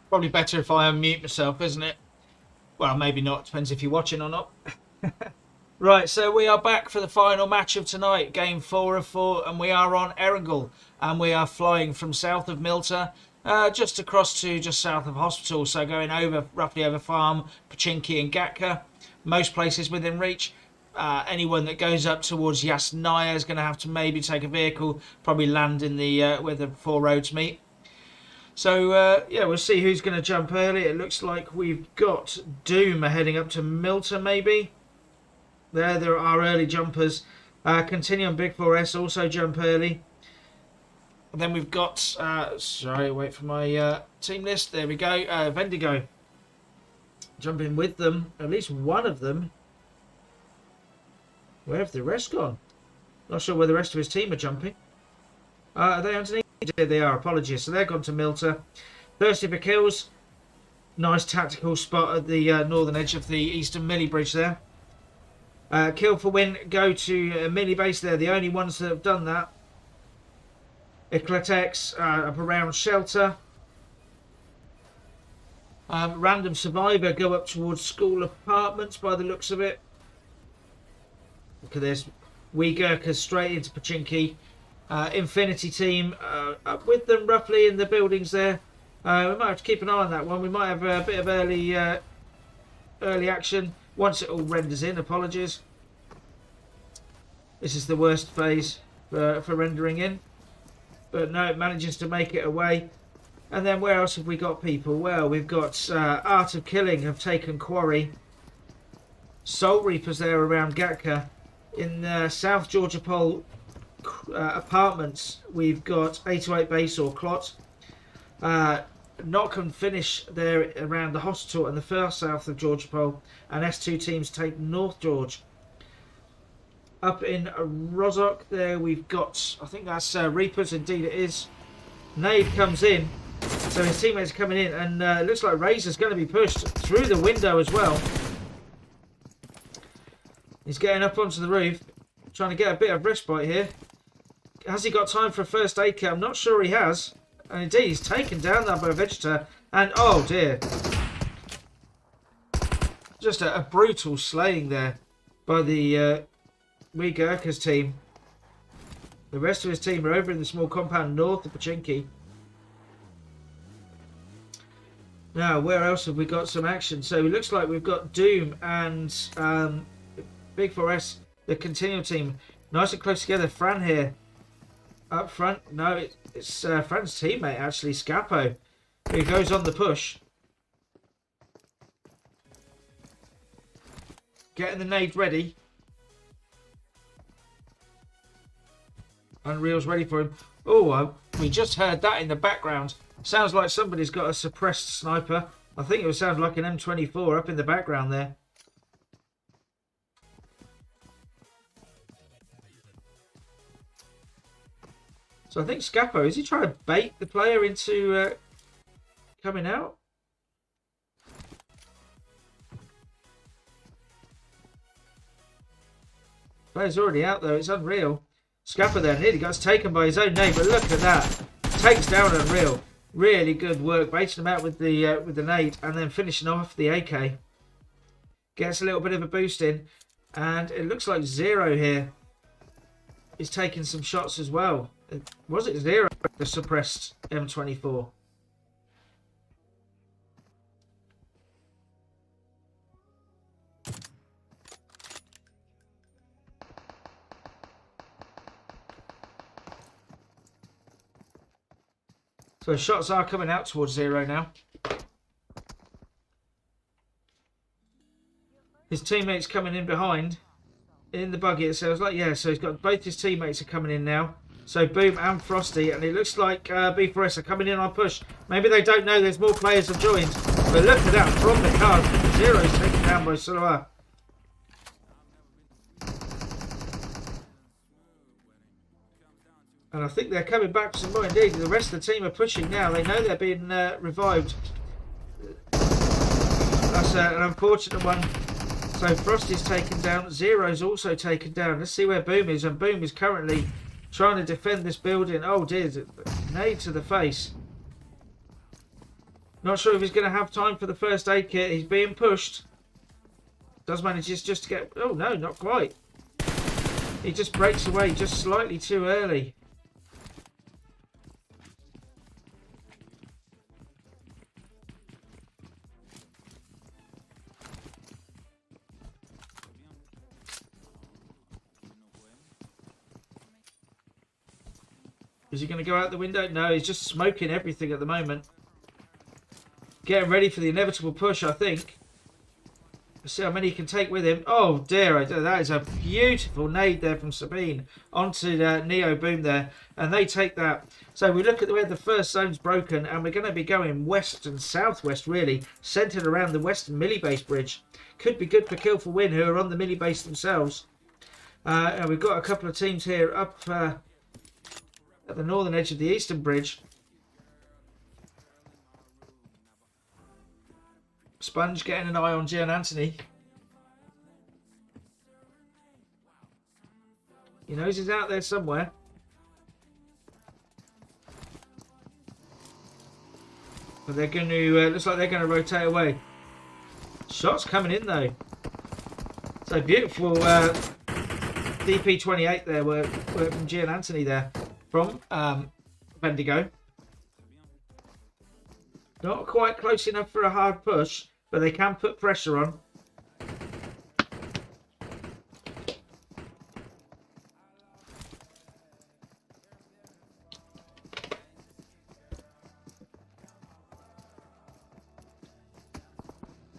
Probably better if I unmute myself, isn't it? Well, maybe not. Depends if you're watching or not. Right, so we are back for the final match of tonight, game 4 of 4, and we are on Erangel, and we are flying from south of Milta, just across to just south of Hospital, so going over, roughly over Farm, Pachinki and Gatka, most places within reach. Anyone that goes up towards Yasnaya is going to have to maybe take a vehicle, probably land in the where the 4 roads meet. So, yeah, we'll see who's going to jump early. It looks like we've got Doom heading up to Milta, maybe. There are early jumpers. Continue on Big 4S, also jump early. And then we've got, sorry, wait for my team list. There we go. Vendigo. Jumping with them. At least one of them. Where have the rest gone? Not sure where the rest of his team are jumping. Are they underneath? There they are, apologies. So they're gone to Milta. Thirsty for kills. Nice tactical spot at the northern edge of the eastern Millie Bridge there. Kill for win, go to Millie Base. They're the only ones that have done that. Eclatex up around Shelter. Random Survivor go up towards School Apartments by the looks of it. Look at this. We Gurkhas straight into Pachinki. Infinity Team up with them roughly in the buildings there. We might have to keep an eye on that one. We might have a bit of early action. Once it all renders in, apologies. This is the worst phase for rendering in. But no, it manages to make it away. And then where else have we got people? Well, we've got Art of Killing have taken Quarry. Soul Reapers there around Gatka. In South Georgia Pole Apartments, we've got 808 Base or Clot. Knock and Finish there around the hospital and the far south of Georgia Pole, and S2 teams take North George. Up in Rozok there we've got, I think that's Reapers, indeed it is. Nade comes in, so his teammates are coming in, and it looks like Razor's going to be pushed through the window as well. He's getting up onto the roof, trying to get a bit of respite here. Has he got time for a first aid kit? I'm not sure he has. And indeed, he's taken down that by a Vegeta. And, oh dear. Just a brutal slaying there by the Wee Gurkhas team. The rest of his team are over in the small compound north of Pachinki. Now, where else have we got some action? So it looks like we've got Doom and Big 4S, the continual team. Nice and close together. Fran here. Up front, no, it's Fran's teammate actually, Scapo, who goes on the push. Getting the nade ready. Unreal's ready for him. Oh, we just heard that in the background. Sounds like somebody's got a suppressed sniper. I think it would sound like an M24 up in the background there. So I think Scapo, is he trying to bait the player into coming out? Player's already out though, it's Unreal. Scapo there nearly got taken by his own name, but look at that. Takes down Unreal. Really good work, baiting him out with the nade and then finishing off the AK. Gets a little bit of a boost in, and it looks like Zero here is taking some shots as well. Was it Zero, the suppressed M24? So shots are coming out towards Zero now. His teammates coming in behind. In the buggy, it sounds like, yeah, so he's got both his teammates are coming in now. So Boom and Frosty, and it looks like B4S are coming in on push. Maybe they don't know there's more players have joined. But look at that from the card. Zero's taken down by Soloa. And I think they're coming back some more indeed. The rest of the team are pushing now. They know they're being revived. That's an unfortunate one. So Frosty's taken down. Zero's also taken down. Let's see where Boom is. And Boom is currently trying to defend this building. Oh dear, nade to the face. Not sure if he's going to have time for the first aid kit. He's being pushed. Does manage just to get... Oh, no, not quite. He just breaks away just slightly too early. Is he going to go out the window? No, he's just smoking everything at the moment. Getting ready for the inevitable push, I think. Let's see how many he can take with him. Oh dear, that is a beautiful nade there from Sabine onto Neo Boom there. And they take that. So we look at where the first zone's broken, and we're going to be going west and southwest, really, centred around the western Millie Base bridge. Could be good for Kill for Win, who are on the Millie Base themselves. And we've got a couple of teams here up at the northern edge of the eastern bridge. Sponge getting an eye on Gian Anthony. He knows he's out there somewhere. But they're going to, looks like they're going to rotate away. Shots coming in though. So beautiful DP28 there, work from Gian Anthony there. From Bendigo. Not quite close enough for a hard push, but they can put pressure on.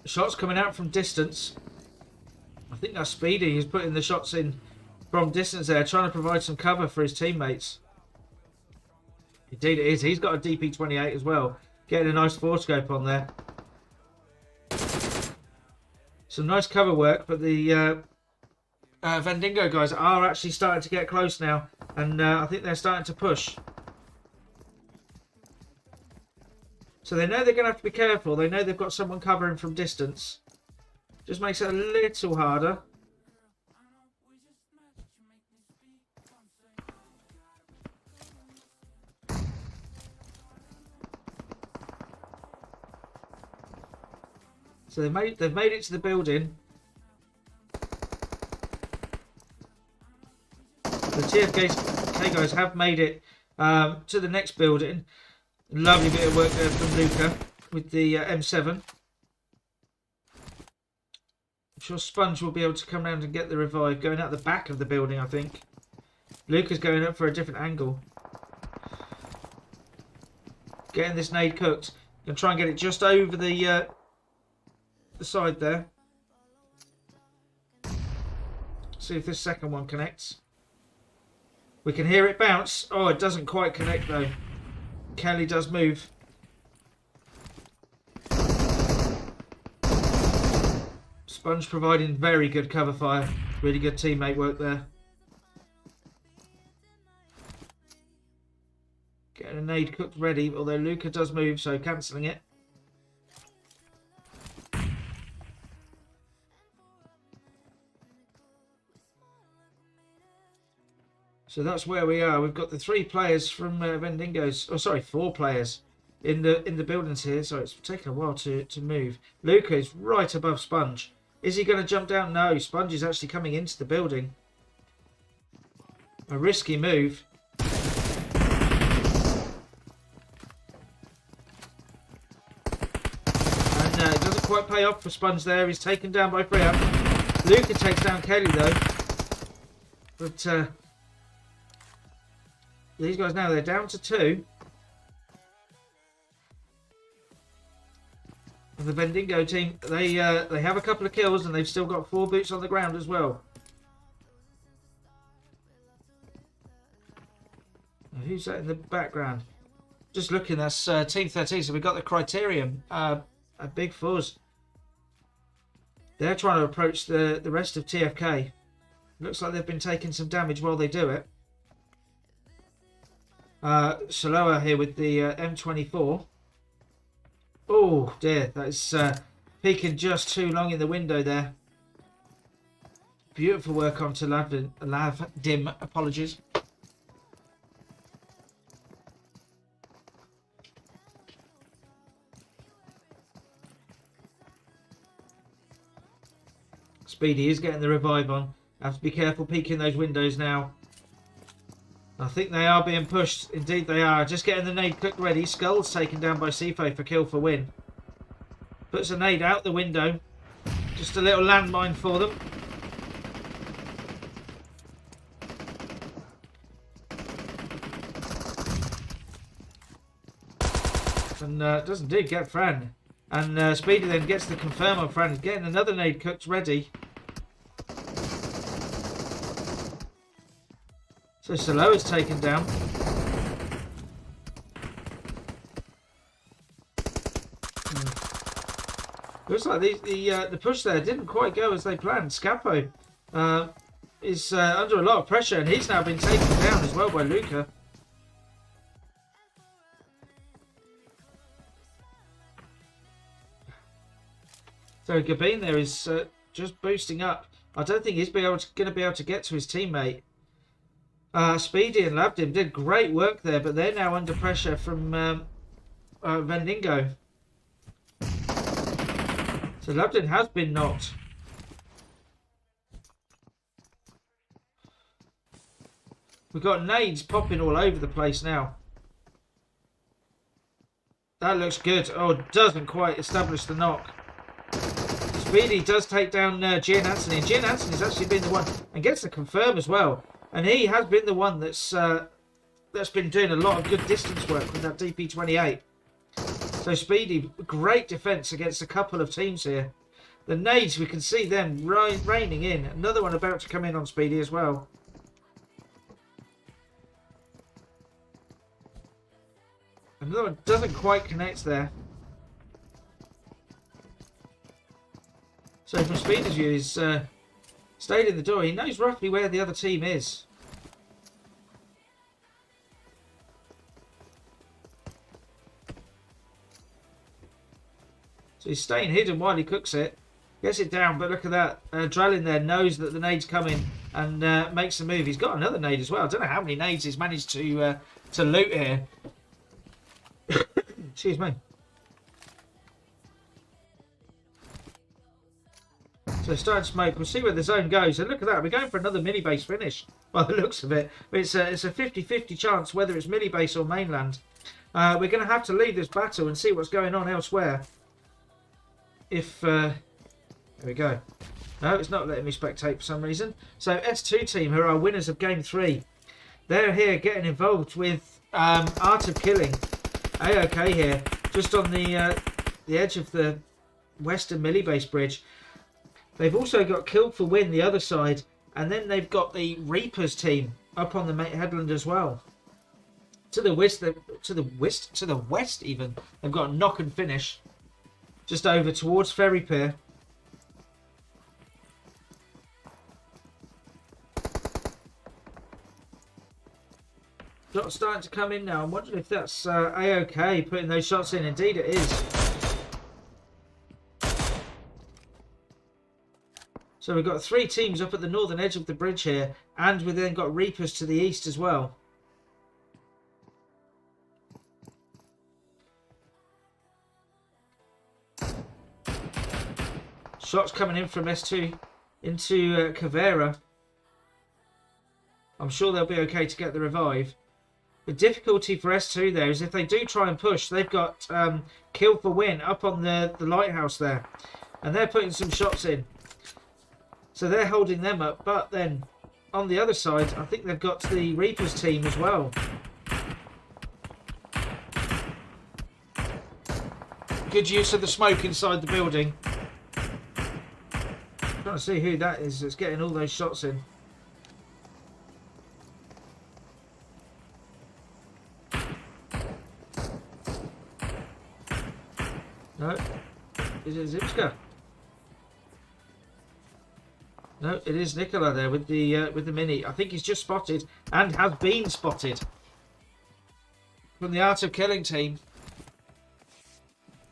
Shots coming out from distance. I think that's Speedy. He's putting the shots in from distance there, trying to provide some cover for his teammates. Indeed it is. He's got a DP28 as well. Getting a nice forescope on there. Some nice cover work, but the Vendingo guys are actually starting to get close now. And I think they're starting to push. So they know they're going to have to be careful. They know they've got someone covering from distance. Just makes it a little harder. So they've made it to the building. The TFK guys have made it to the next building. Lovely bit of work there from Luca with the M7. I'm sure Sponge will be able to come around and get the revive. Going out the back of the building, I think. Luca's going up for a different angle. Getting this nade cooked. Gonna try and get it just over the side there. See if this second one connects. We can hear it bounce. Oh, it doesn't quite connect though. Kelly does move. Sponge providing very good cover fire. Really good teammate work there. Getting a nade cooked ready, although Luca does move, so cancelling it. So that's where we are. We've got the 3 players from Vendingo's. Oh, sorry, 4 players in the buildings here. So it's taken a while to move. Luca is right above Sponge. Is he going to jump down? No, Sponge is actually coming into the building. A risky move. And it doesn't quite pay off for Sponge there. He's taken down by Freya. Luca takes down Kelly though. But these guys now, they're down to 2. And the Vendingo team, they have a couple of kills and they've still got 4 boots on the ground as well. Now, who's that in the background? Just looking, that's Team 13. So we've got the Criterion, a big fuzz. They're trying to approach the rest of TFK. Looks like they've been taking some damage while they do it. Saloa here with the M24. Oh dear, that's peeking just too long in the window there. Beautiful work onto Lavdim, apologies. Speedy is getting the revive on. Have to be careful peeking those windows now. I think they are being pushed. Indeed they are. Just getting the nade cooked ready. Skull's taken down by Sifo for kill for win. Puts a nade out the window. Just a little landmine for them. And does indeed get Fran. And Speedy then gets the confirm on Fran. He's getting another nade cooked ready. So Solo is taken down. Looks like the push there didn't quite go as they planned. Scapo is under a lot of pressure, and he's now been taken down as well by Luca. So Gabin there is just boosting up. I don't think he's going to be able to get to his teammate. Speedy and Labdim did great work there, but they're now under pressure from Vendingo. So Labdim has been knocked. We've got nades popping all over the place now. That looks good. Oh, it doesn't quite establish the knock. Speedy does take down Gian Anthony, and Gian Anthony's actually been the one and gets the confirm as well. And he has been the one that's been doing a lot of good distance work with that DP28. So Speedy, great defence against a couple of teams here. The nades, we can see them raining in. Another one about to come in on Speedy as well. Another one doesn't quite connect there. So from Speedy's view, he's stayed in the door. He knows roughly where the other team is. So he's staying hidden while he cooks it. Gets it down, but look at that. Drellin there knows that the nade's coming and makes the move. He's got another nade as well. I don't know how many nades he's managed to loot here. Excuse me. So starting to smoke. We'll see where the zone goes. And look at that. We're going for another mini base finish by the looks of it. But it's a 50-50 chance whether it's mini base or mainland. We're going to have to leave this battle and see what's going on elsewhere. If... there we go. No, it's not letting me spectate for some reason. So S2 team, who are our winners of Game 3. They're here getting involved with Art of Killing. AOK here. Just on the edge of the western mini base bridge. They've also got Kill for Win the other side, and then they've got the Reapers team up on the headland as well. To the west even, they've got Knock and Finish just over towards Ferry Pier. Shots starting to come in now. I'm wondering if that's AOK putting those shots in. Indeed, it is. So we've got 3 teams up at the northern edge of the bridge here, and we've then got Reapers to the east as well. Shots coming in from S2 into Cavera. I'm sure they'll be okay to get the revive. The difficulty for S2 there is if they do try and push, they've got Kill for Win up on the lighthouse there. And they're putting some shots in. So they're holding them up. But then on the other side, I think they've got the Reapers team as well. Good use of the smoke inside the building. Trying to see who that is that's getting all those shots in. No, is it Zipska? No, it is Nicola there with the mini. I think he's just spotted and has been spotted from the Art of Killing team.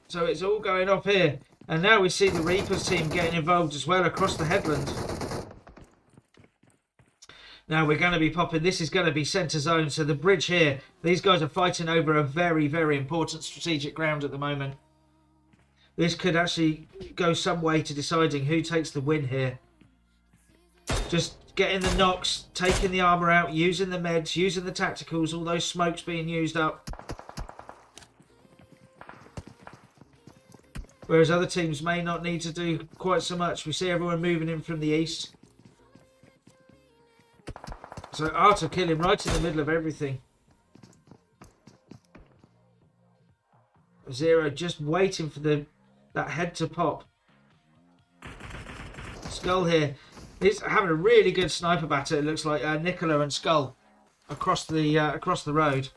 So it's all going up here, and now we see the Reapers team getting involved as well across the headland. Now we're going to be popping. This is going to be centre zone, so the bridge here. These guys are fighting over a very, very important strategic ground at the moment. This could actually go some way to deciding who takes the win here. Just getting the knocks, taking the armour out, using the meds, using the tacticals, all those smokes being used up. Whereas other teams may not need to do quite so much. We see everyone moving in from the east. So art of killing right in the middle of everything. Zero just waiting for that head to pop. Skull here. He's having a really good sniper battle. It looks like Nicola and Skull across the road.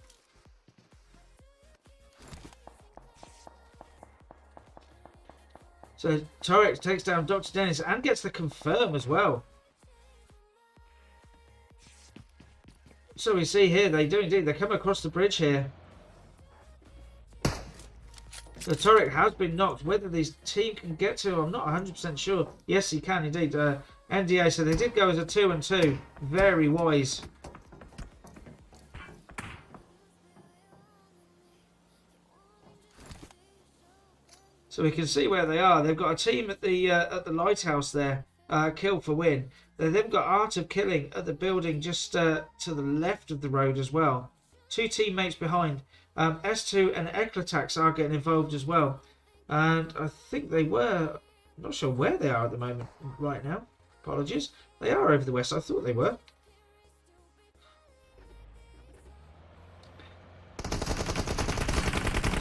So Torek takes down Dr. Dennis and gets the confirm as well. So we see here they do indeed. They come across the bridge here. So Torek has been knocked. Whether this team can get to him, I'm not 100% sure. Yes, he can indeed. NDA, so they did go as a 2-2. Very wise. So we can see where they are. They've got a team at the lighthouse there. Kill for win. They've then got Art of Killing at the building just to the left of the road as well. Two teammates behind. S2 and Eclatax are getting involved as well. And I think they were... I'm not sure where they are at the moment right now. Apologies. They are over the west. I thought they were.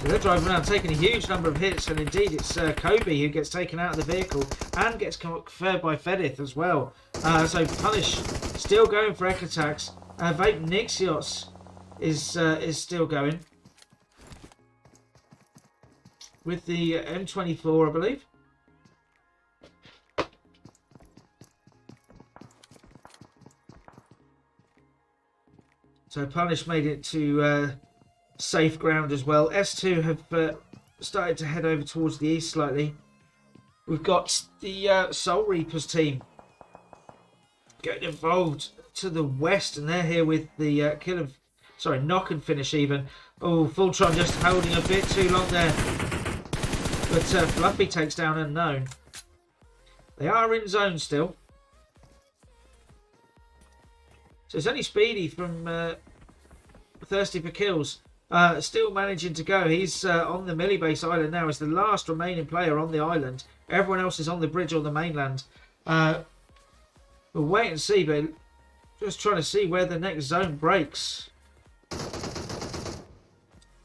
So they're driving around taking a huge number of hits. And indeed it's Kobe who gets taken out of the vehicle and gets confirmed by Fedith as well. So Punish still going for Eclatax. Vape Nixios is still going. With the M24, I believe. So Punish made it to safe ground as well. S2 have started to head over towards the east slightly. We've got the Soul Reapers team getting involved to the west, and they're here with the knock and finish even. Oh, Fultron just holding a bit too long there. But Fluffy takes down Unknown. They are in zone still. So it's only Speedy from Thirsty for Kills. Still managing to go. He's on the Millie Base Island now. As the last remaining player on the island. Everyone else is on the bridge on the mainland. We'll wait and see, but just trying to see where the next zone breaks.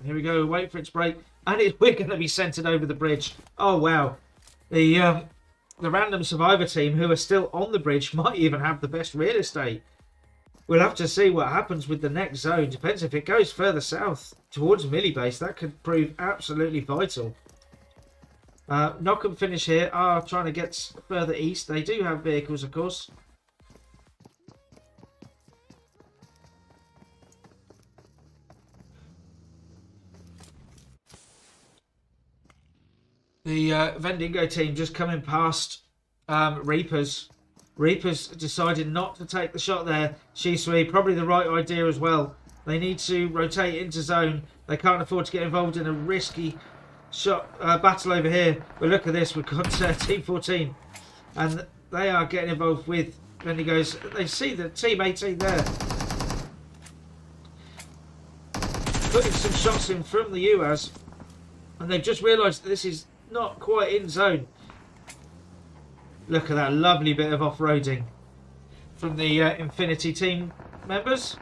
Here we go. Wait for its break. And we're going to be centered over the bridge. Oh, wow. The random survivor team who are still on the bridge might even have the best real estate. We'll have to see what happens with the next zone. Depends if it goes further south towards Millie Base. That could prove absolutely vital. Knock and finish here are trying to get further east. They do have vehicles, of course. The Vendingo team just coming past Reapers. Reapers decided not to take the shot there. Shisui, probably the right idea as well. They need to rotate into zone. They can't afford to get involved in a risky shot battle over here. But look at this. We've got Team 14. And they are getting involved with Vendigos. They see the Team 18 there. Putting some shots in from the UAS. And they've just realised that this is not quite in zone. Look at that lovely bit of off-roading from the Infinity team members.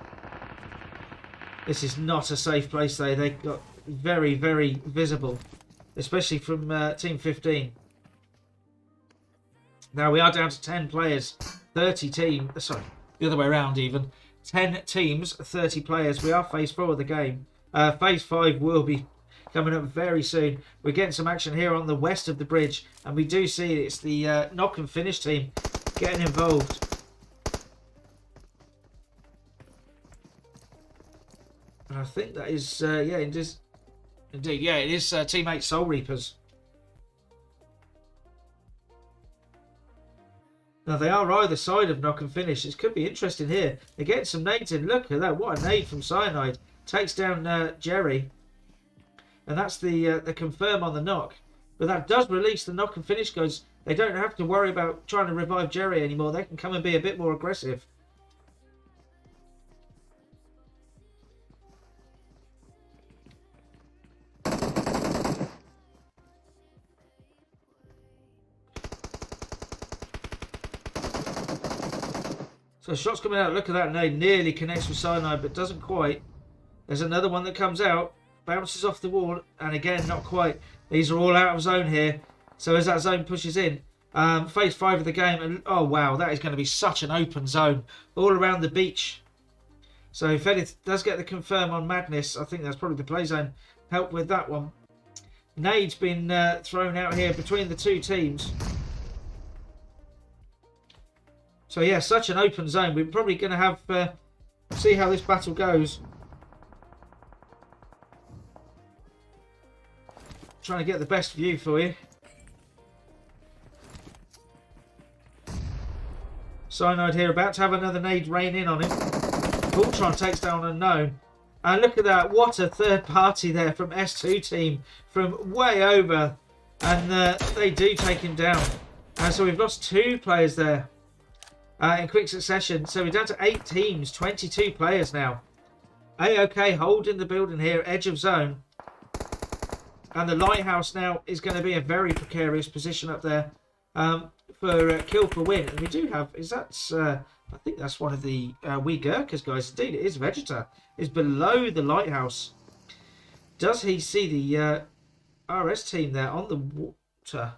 This is not a safe place though. They got very, very visible, especially from Team 15. Now we are down to 10 players, 30 teams. Sorry, the other way around even. 10 teams, 30 players. We are phase 4 of the game. Phase 5 will be coming up very soon. We're getting some action here on the west of the bridge, and we do see it's the knock and finish team getting involved. And I think that is, yeah, indeed, yeah, it is teammate Soul Reapers. Now they are either side of knock and finish. This could be interesting here. They're getting some nades in. Look at that! What a nade from Cyanide. Takes down Jerry. And that's the confirm on the knock. But that does release the knock and finish goes They don't have to worry about trying to revive Jerry anymore. They can come and be a bit more aggressive. So shots coming out. Look at that nade. Nearly connects with Cyanide, but doesn't quite. There's another one that comes out. Bounces off the wall. And again, not quite. These are all out of zone here. So as that zone pushes in, phase 5 of the game. And oh, wow. That is going to be such an open zone. All around the beach. So if Edith does get the confirm on Madness, I think that's probably the play zone. Help with that one. Nade's been thrown out here between the two teams. So yeah, such an open zone. We're probably going to have see how this battle goes. Trying to get the best view for you. Cyanide here, about to have another nade rain in on him. Voltron takes down Unknown. And look at that, what a third party there from S2 team. From way over. And they do take him down. And so we've lost 2 players there. In quick succession. So we're down to 8 teams, 22 players now. A-OK holding the building here, edge of zone. And the lighthouse now is going to be a very precarious position up there for kill for win. And we do have, I think that's one of the wee Gurkhas guys. Indeed, it is Vegeta. Is below the lighthouse. Does he see the RS team there on the water?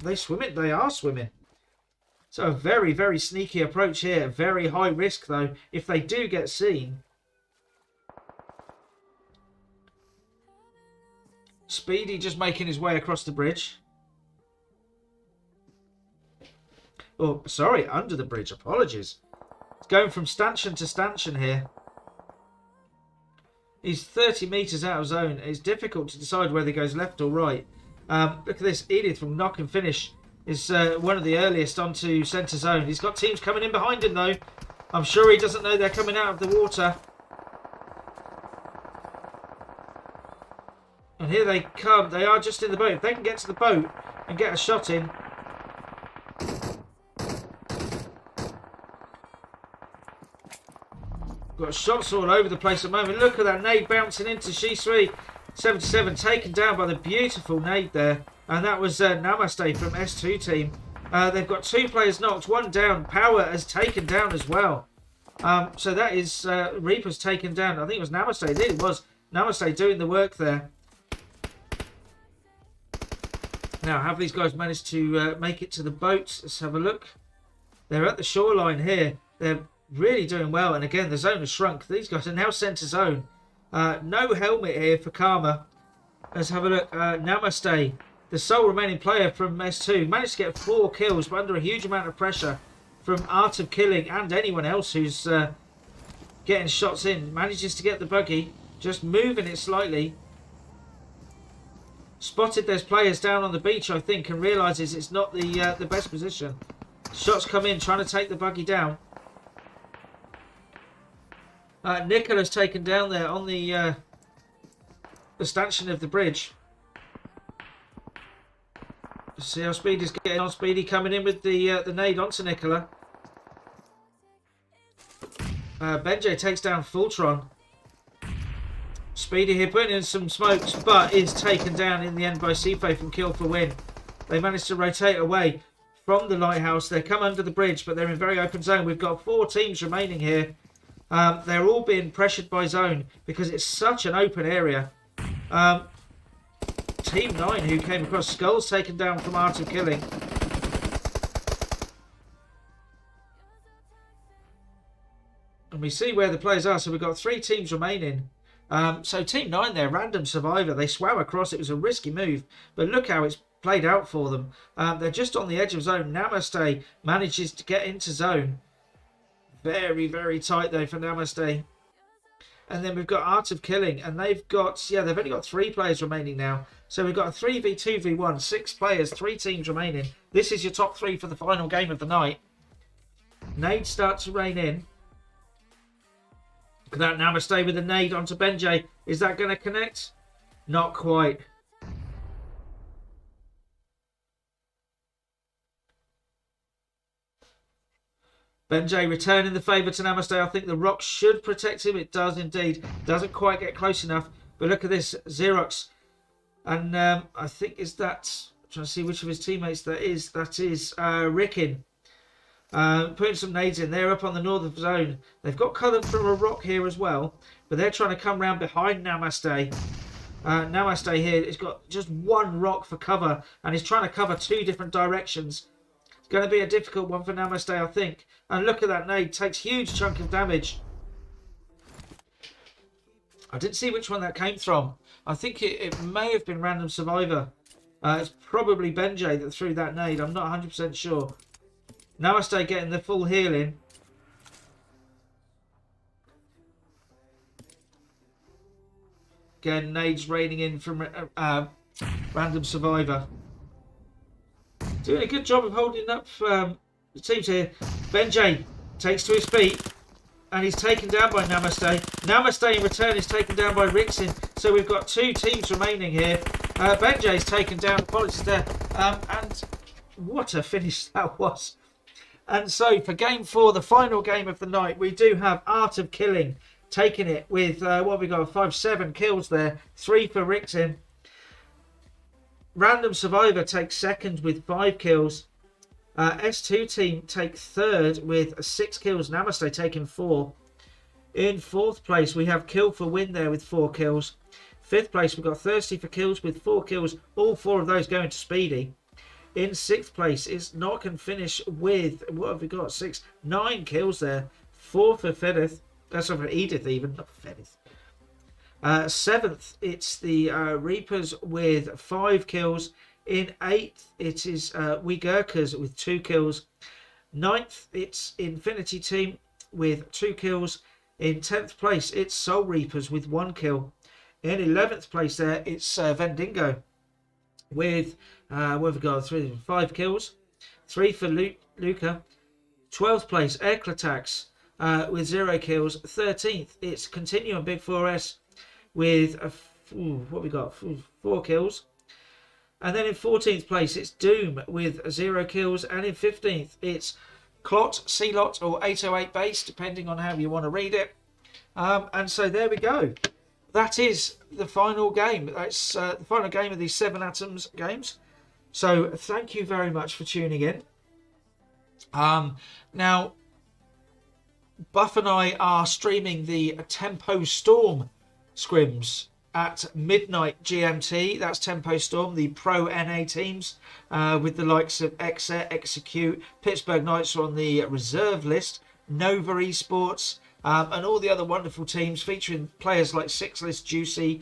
They swim it? They are swimming. So a very, very sneaky approach here. Very high risk, though, if they do get seen. Speedy just making his way across the bridge. Oh, sorry, under the bridge. Apologies. It's going from stanchion to stanchion here. He's 30 metres out of zone. It's difficult to decide whether he goes left or right. Look at this. Edith from knock and finish is one of the earliest onto centre zone. He's got teams coming in behind him, though. I'm sure he doesn't know they're coming out of the water. And here they come. They are just in the boat. If they can get to the boat and get a shot in. Got shots all over the place at the moment. Look at that nade bouncing into Shisui. 77 taken down by the beautiful nade there. And that was Namaste from S2 team. They've got 2 players knocked, 1 down. Power has taken down as well. So that is Reaper's taken down. I think it was Namaste. It was Namaste doing the work there. Now, have these guys managed to make it to the boat? Let's have a look. They're at the shoreline here. They're really doing well. And again, the zone has shrunk. These guys are now centre zone. No helmet here for Karma. Let's have a look. Namaste, the sole remaining player from S2, managed to get 4 kills, but under a huge amount of pressure from Art of Killing and anyone else who's getting shots in. Manages to get the buggy, just moving it slightly. Spotted there's players down on the beach, I think, and realises it's not the best position. Shots come in, trying to take the buggy down. Nicola's taken down there on the stanchion of the bridge. See how Speedy's getting on. Speedy coming in with the nade onto Nicola. Benjay takes down Fultron. Speedy here putting in some smokes, but is taken down in the end by Sife from Kill for Win. They managed to rotate away from the lighthouse. They come under the bridge, but they're in very open zone. We've got 4 teams remaining here. They're all being pressured by zone because it's such an open area. Team 9 who came across Skulls taken down from Art of Killing. And we see where the players are. So we've got 3 teams remaining. So Team 9 there, random survivor. They swam across. It was a risky move. But look how it's played out for them. They're just on the edge of zone. Namaste manages to get into zone. Very, very tight though for Namaste. And then we've got Art of Killing. And they've got, yeah, they've only got 3 players remaining now. So we've got a 3v2v1. 6 players, 3 teams remaining. This is your top 3 for the final game of the night. Nades start to rain in. Look at that Namaste with a nade onto Benjay. Is that going to connect? Not quite. Benjay returning the favour to Namaste. I think the rock should protect him. It does indeed. Doesn't quite get close enough. But look at this. Xerox. And I think is that... I'm trying to see which of his teammates that is. That is Rickin. Putting some nades in. They're up on the northern zone. They've got cover from a rock here as well. But they're trying to come round behind Namaste. Namaste here has got just one rock for cover. And he's trying to cover two different directions. It's going to be a difficult one for Namaste, I think. And look at that nade. Takes huge chunk of damage. I didn't see which one that came from. I think it may have been Random Survivor. It's probably Benjay that threw that nade. I'm not 100% sure. Namaste getting the full healing. Again, nades raining in from Random Survivor. Doing a good job of holding up the teams here. Benjay takes to his feet. And he's taken down by Namaste. Namaste in return is taken down by Rixin. So we've got two teams remaining here. Benjay's taken down. Apologies there. And what a finish that was. And so for game 4, the final game of the night, we do have Art of Killing taking it with, what have we got? 5-7 kills there. 3 for Rixin. Random Survivor takes second with 5 kills. S2 team take third with 6 kills. Namaste taking 4. In 4th place, we have Kill for Win there with 4 kills. 5th place, we've got Thirsty for Kills with 4 kills. All 4 of those going to Speedy. In 6th place, it's Knock and Finish with, what have we got? 9 kills there. 4 for Fedith. That's not for Edith even, not Fedith. 7th, it's the Reapers with 5 kills. In 8th, it is We Gurkhas with 2 kills. 9th, it's Infinity Team with 2 kills. In 10th place, it's Soul Reapers with 1 kill. In 11th place there, it's Vendingo with, what have we got? 5 kills. 3 for Luca. 12th place, Eclatax with 0 kills. 13th, it's Continuum Big 4S with, what have we got? 4 kills. And then in 14th place, it's Doom with 0 kills. And in 15th, it's Clot, C-Lot, or 808 Base, depending on how you want to read it. And so there we go. That is the final game. That's the final game of these 7 Atoms games. So thank you very much for tuning in. Now, Buff and I are streaming the Tempo Storm scrims at midnight GMT. That's Tempo Storm, the pro NA teams, with the likes of Exet, Execute, Pittsburgh Knights are on the reserve list, Nova Esports, and all the other wonderful teams featuring players like Sixless, Juicy,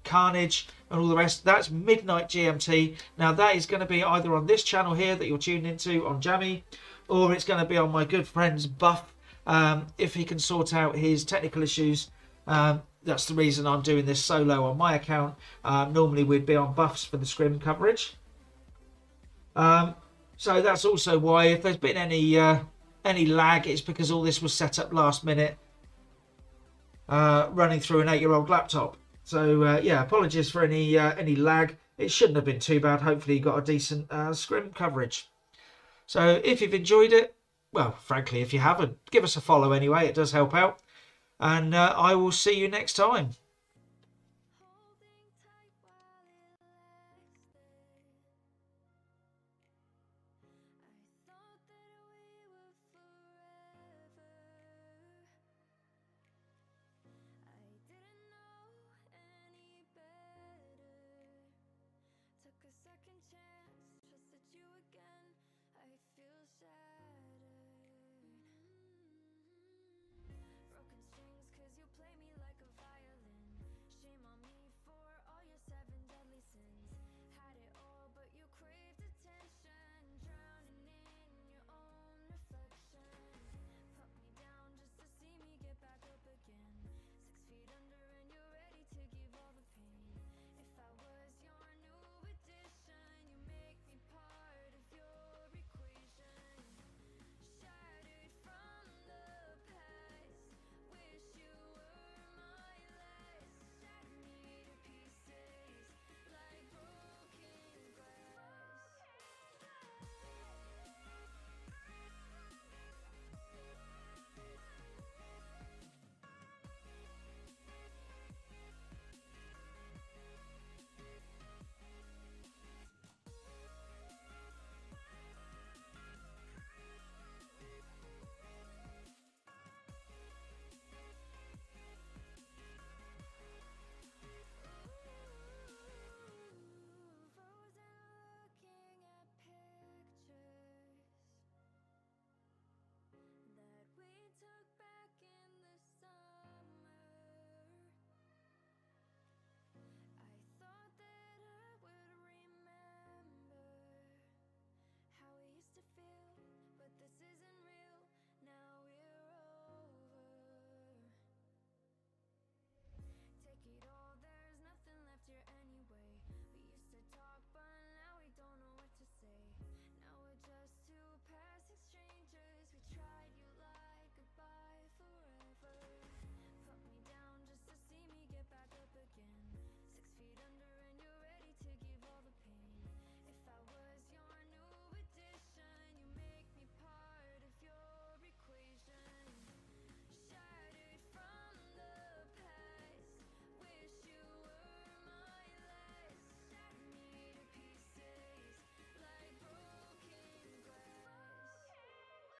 Carnage, and all the rest. That's midnight GMT. Now that is going to be either on this channel here that you're tuned into on Jammy, or it's going to be on my good friend's Buff, if he can sort out his technical issues. That's the reason I'm doing this solo on my account. Normally we'd be on Buffs for the scrim coverage. So that's also why, if there's been any lag, it's because all this was set up last minute, running through an 8-year-old laptop. So yeah, apologies for any lag. It shouldn't have been too bad. Hopefully you got a decent scrim coverage. So if you've enjoyed it, well, frankly, if you haven't, give us a follow anyway. It does help out. And I will see you next time.